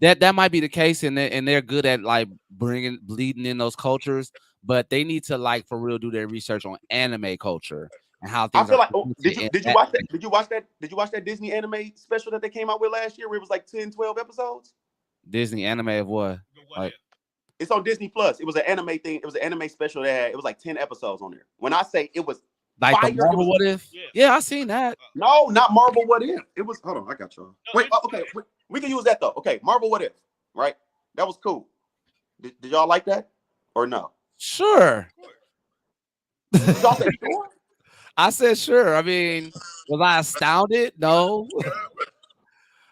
that might be the case, and they're good at like bleeding in those cultures, but they need to like for real do their research on anime culture and how I things feel are like presented in did you that. watch that? Did you watch that Disney anime special that they came out with last year where it was like 10, 12 episodes? Disney anime of what? But what Like if? It's on Disney Plus. It was an anime thing. It was an anime special that it was like 10 episodes on there. When I say it was like the fire, it Marvel was What If? Yeah. Yeah, I seen that. no, not Marvel What If. It was hold on, I got y'all. No, Wait, okay, we can use that though. Okay, Marvel What If, right? That was cool. Did y'all like that or no? Sure. Y'all say sure? I said sure. I mean, was I astounded? No.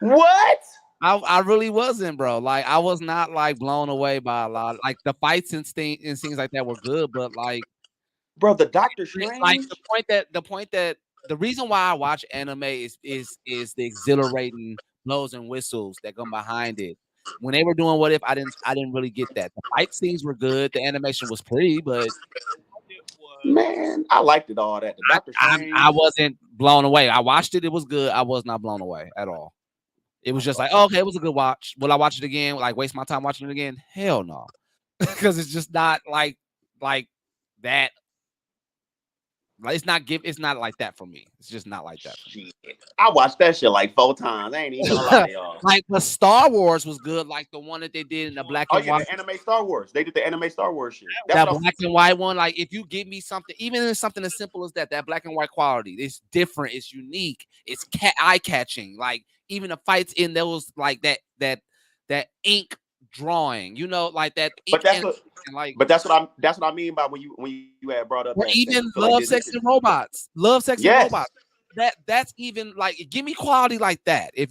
What? I really wasn't, bro. Like I was not like blown away by a lot. Like the fights and things like that were good, but Bro, the Doctor like Strange? the reason why I watch anime is the exhilarating blows and whistles that come behind it. When they were doing What If, I didn't really get that. The fight scenes were good, the animation was pretty, but It was. Man, I liked it all that. The I Doctor I, I Strange. wasn't blown away. I watched it, it was good. I was not blown away at all. It I was just thought like, oh, okay, it was a good watch. Will I watch it again? Like waste my time watching it again? Hell no. Because it's just not like that. Like it's not like that for me. It's just not like that for me. shit. I watched that shit like 4 times. I ain't even gonna lie to y'all. Like the Star Wars was good, like the one that they did in the black Oh and yeah, white. the anime Star Wars. They did the anime Star Wars shit. That's That what black and white one, like if you give me something, even if it's something as simple as that black and white quality, it's different, it's unique, it's eye catching. Like even the fights in those, like that ink drawing, like that but ink that's and what like, that's what I mean by when you had brought up or that even you feel like love, Disney sex, should. and robots, love, sex, and Yes. robots. That's even like give me quality like that. If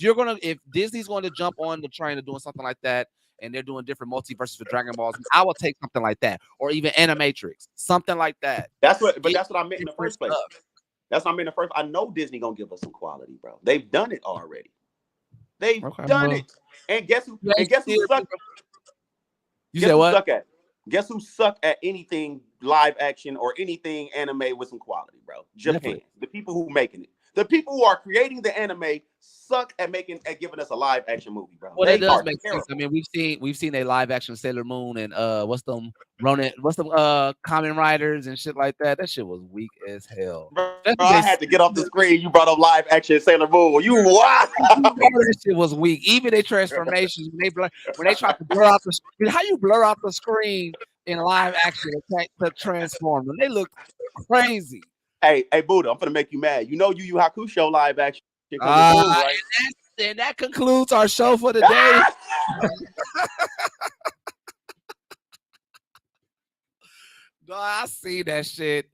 Disney's going to jump on the train of doing something like that, and they're doing different multiverses for Dragon Balls, I will take something like that, or even Animatrix, something like that. But Get that's what I meant in the different first place. stuff. That's what I meant in the first. I know Disney gonna give us some quality, bro. They've done it already. They've Okay, done well, it. And guess who? you And guess who suck? said Guess who what? suck at? Guess who suck at anything live action or anything anime with some quality, bro? Japan. Netflix. The people who making it. The people who are creating the anime suck at giving us a live action movie, bro. Well, that They does are make sense. I terrible. mean, we've seen a live action Sailor Moon and what's them Ronin, what's them Kamen Riders and shit like that. That shit was weak as hell. Bro, Especially I had to get off the screen. You brought up live action Sailor Moon. You wow. that shit was weak. Even their transformations when they tried to blur out how you blur out the screen in live action to transform them. They looked crazy. Hey, Buddha, I'm gonna make you mad. You know Yu Yu Hakusho live action coming Uh, soon, right? and that concludes our show for the day. No, I see that shit.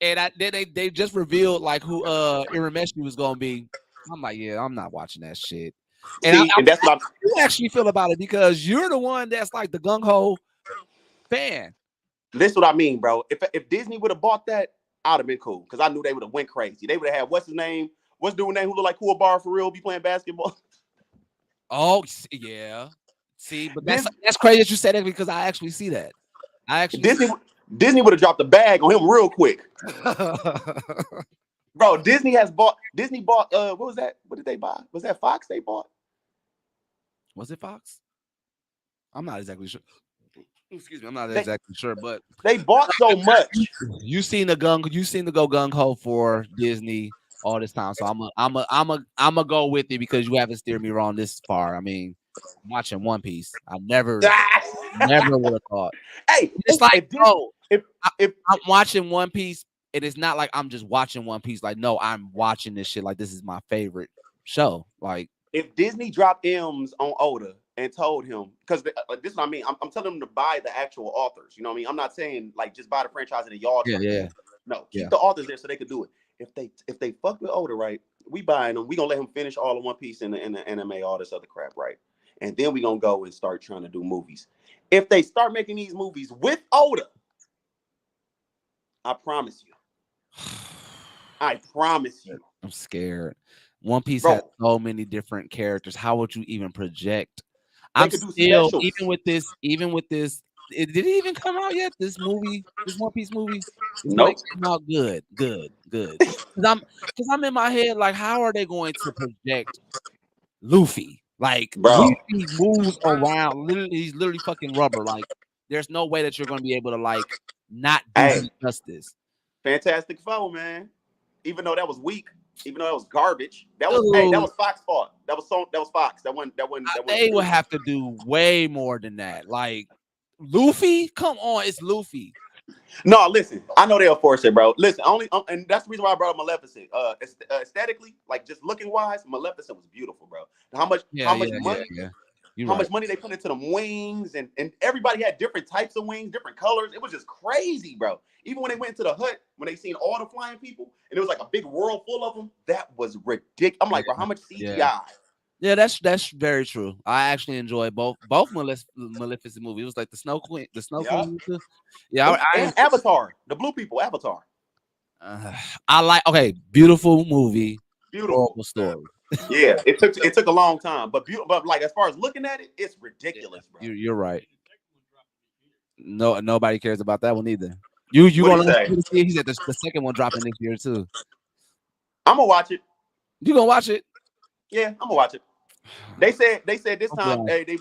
And then they just revealed like who Irameshi was gonna be. I'm like, yeah, I'm not watching that shit. And See, and that's what I'm. you actually feel about it because you're the one that's like the gung ho fan. This is what I mean, bro. If Disney would have bought that, I'd have been cool because I knew they would have went crazy. They would have had what's his name? What's dude's name who look like Kuwabara for real? Be playing basketball. Oh yeah. See, but This that's crazy that you said that because I actually see that. I actually Disney would have dropped the bag on him real quick, bro. Disney bought what was that? What did they buy? Was that Fox they bought? Was it Fox? I'm not exactly sure. Excuse me, I'm not exactly sure, but They bought so much. you seen the go gung ho for Disney all this time. So I'm a go with it because you haven't steered me wrong this far. I mean, I'm watching One Piece. I never would have thought. Hey, It's like, no, if I'm watching One Piece, and it's not like I'm just watching One Piece. Like, no, I'm watching this shit. Like, this is my favorite show. Like, if Disney dropped M's on Oda and told him, because this is what I mean, I'm telling them to buy the actual authors. You know what I mean? I'm not saying like just buy the franchise and y'all. yeah. No, keep the authors there so they could do it. If they fuck with Oda, right? We buying them. We gonna let him finish all of One Piece in the anime, all this other crap, right? And then we gonna go and start trying to do movies. If they start making these movies with Oda, I promise you. I promise you. I'm scared. One Piece Bro, has so many different characters. How would you even project? they I'm could do still specials. even with this. Did it even come out yet? This movie, this One Piece movie, it's when Nope. it came out. Good. Because I'm in my head like, how are they going to project Luffy? Like Bro. Luffy moves around. Literally, he's literally fucking rubber. Like, there's no way that you're going to be able to like not do him justice. Fantastic Four, man. Even though that was weak, even though that was garbage, that was Fox fault. That was Fox. That one. They would have to do way more than that. Like Luffy, come on, it's Luffy. No, listen. I know they'll force it, bro. Listen, and that's the reason why I brought up Maleficent. Aesthetically, like just looking wise, Maleficent was beautiful, bro. How much money they put into them wings, and everybody had different types of wings, different colors. It was just crazy, bro. Even when they went into the hut, when they seen all the flying people, and it was like a big world full of them, that was ridiculous. I'm like, bro, how much CGI? Yeah, that's very true. I actually enjoy both Maleficent movies. It was like the Snow Queen, Queen. Yeah, and Avatar, the blue people, Avatar. I like. Okay, beautiful movie, beautiful story. Yeah, it took a long time, but like as far as looking at it, it's ridiculous, bro. You're right. No, nobody cares about that one either. You gonna see? He said the second one dropping this year too. I'm gonna watch it. You gonna watch it? Yeah, I'm gonna watch it. They said this time they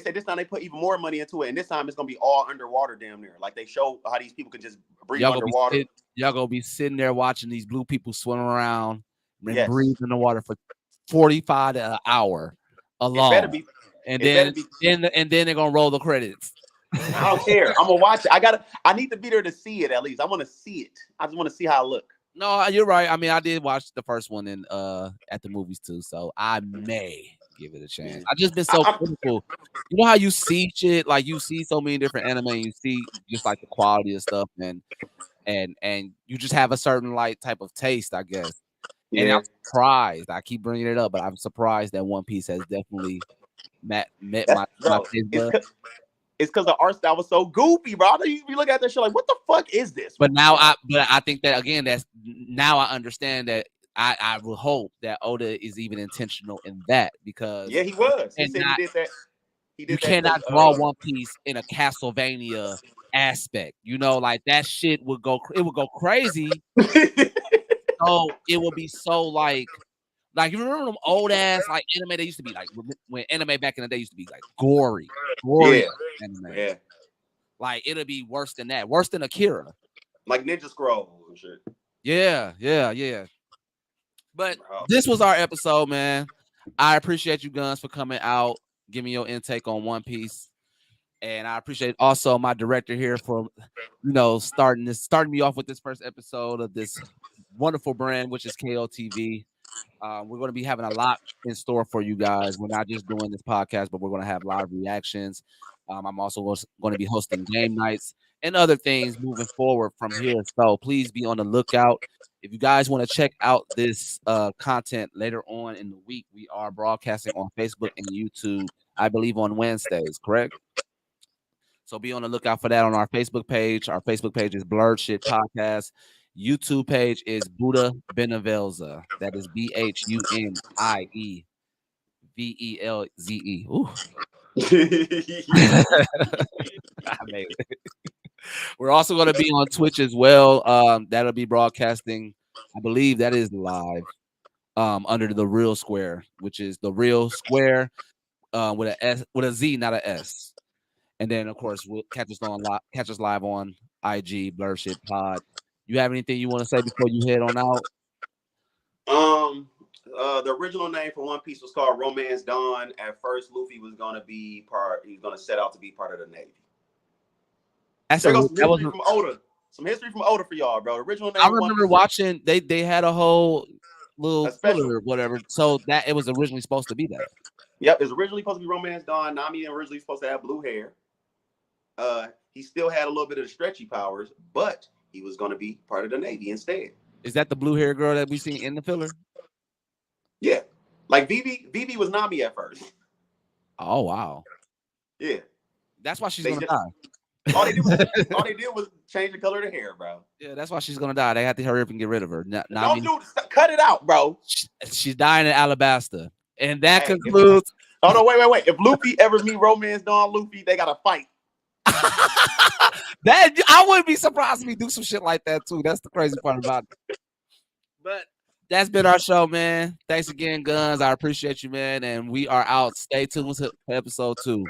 said this time they put even more money into it, and this time it's gonna be all underwater, damn near. Like they show how these people can just breathe underwater. Y'all gonna be sitting there watching these blue people swim around and breathe in the water for 45 an hour alone. And then they're gonna roll the credits. I don't care. I'm gonna watch it. I need to be there to see it at least. I want to see it. I just want to see how it look. No, you're right. I mean, I did watch the first one in at the movies too, so I may give it a chance. I just been so critical. You know how you see shit, like you see so many different anime, and you see just like the quality of stuff, and you just have a certain like type of taste, I guess. Yeah. And I'm surprised. I keep bringing it up, but I'm surprised that One Piece has definitely met my taste. It's because the art style was so goofy, bro. You look at that shit like, what the fuck is this? But now I think that again, now I understand that I will hope that Oda is even intentional in that because he was. He said he did that. You cannot draw One Piece in a Castlevania aspect. You know, like that shit would go crazy. so like you remember them old ass like anime they used to be like when anime back in the day used to be like gory Yeah, anime. yeah, Like it'll be worse than that, worse than Akira. like Ninja Scrolls and shit. Yeah. But Bro. this was our episode, man. I appreciate you guns for coming out, giving your intake on One Piece. And I appreciate also my director here for, starting me off with this first episode of this wonderful brand, which is KOTV. We're going to be having a lot in store for you guys. We're not just doing this podcast, but we're going to have live reactions. I'm also going to be hosting game nights and other things moving forward from here. So please be on the lookout. If you guys want to check out this content later on in the week, we are broadcasting on Facebook and YouTube, I believe on Wednesdays, correct? So be on the lookout for that on our Facebook page. Our Facebook page is Blurred Shit Podcast. YouTube page is Buddha Benevelza. That is BHUNIEVELZE. Ooh. I made it. We're also going to be on Twitch as well. That'll be broadcasting. I believe that is live under the Real Square, which is the Real Square with a S with a Z, not a S. And then of course we'll catch us live on IG Blur Shit Pod. You have anything you want to say before you head on out? The original name for One Piece was called Romance Dawn. At first, Luffy was gonna set out to be part of the Navy. There goes some history from Oda. Some history from Oda for y'all, bro. The original name. I remember watching. They had a whole little special or whatever. So that it was originally supposed to be that. Yep, it was originally supposed to be Romance Dawn. Nami originally supposed to have blue hair. He still had a little bit of the stretchy powers, but he was going to be part of the Navy instead. Is that the blue hair girl that we seen in the filler? Yeah, like Vivi was Nami at first. Oh wow. Yeah, that's why she's gonna die. All they did was change the color of the hair, bro. Yeah, that's why she's gonna die. They had to hurry up and get rid of her. Cut it out, bro. She's dying in Alabasta, and that concludes. Oh no, wait. If Luffy ever meet Romance Dawn Luffy, they gotta fight. That I wouldn't be surprised if we do some shit like that too. That's the crazy part about it. But that's been our show, man. Thanks again, Guns. I appreciate you, man. And we are out. Stay tuned to episode 2.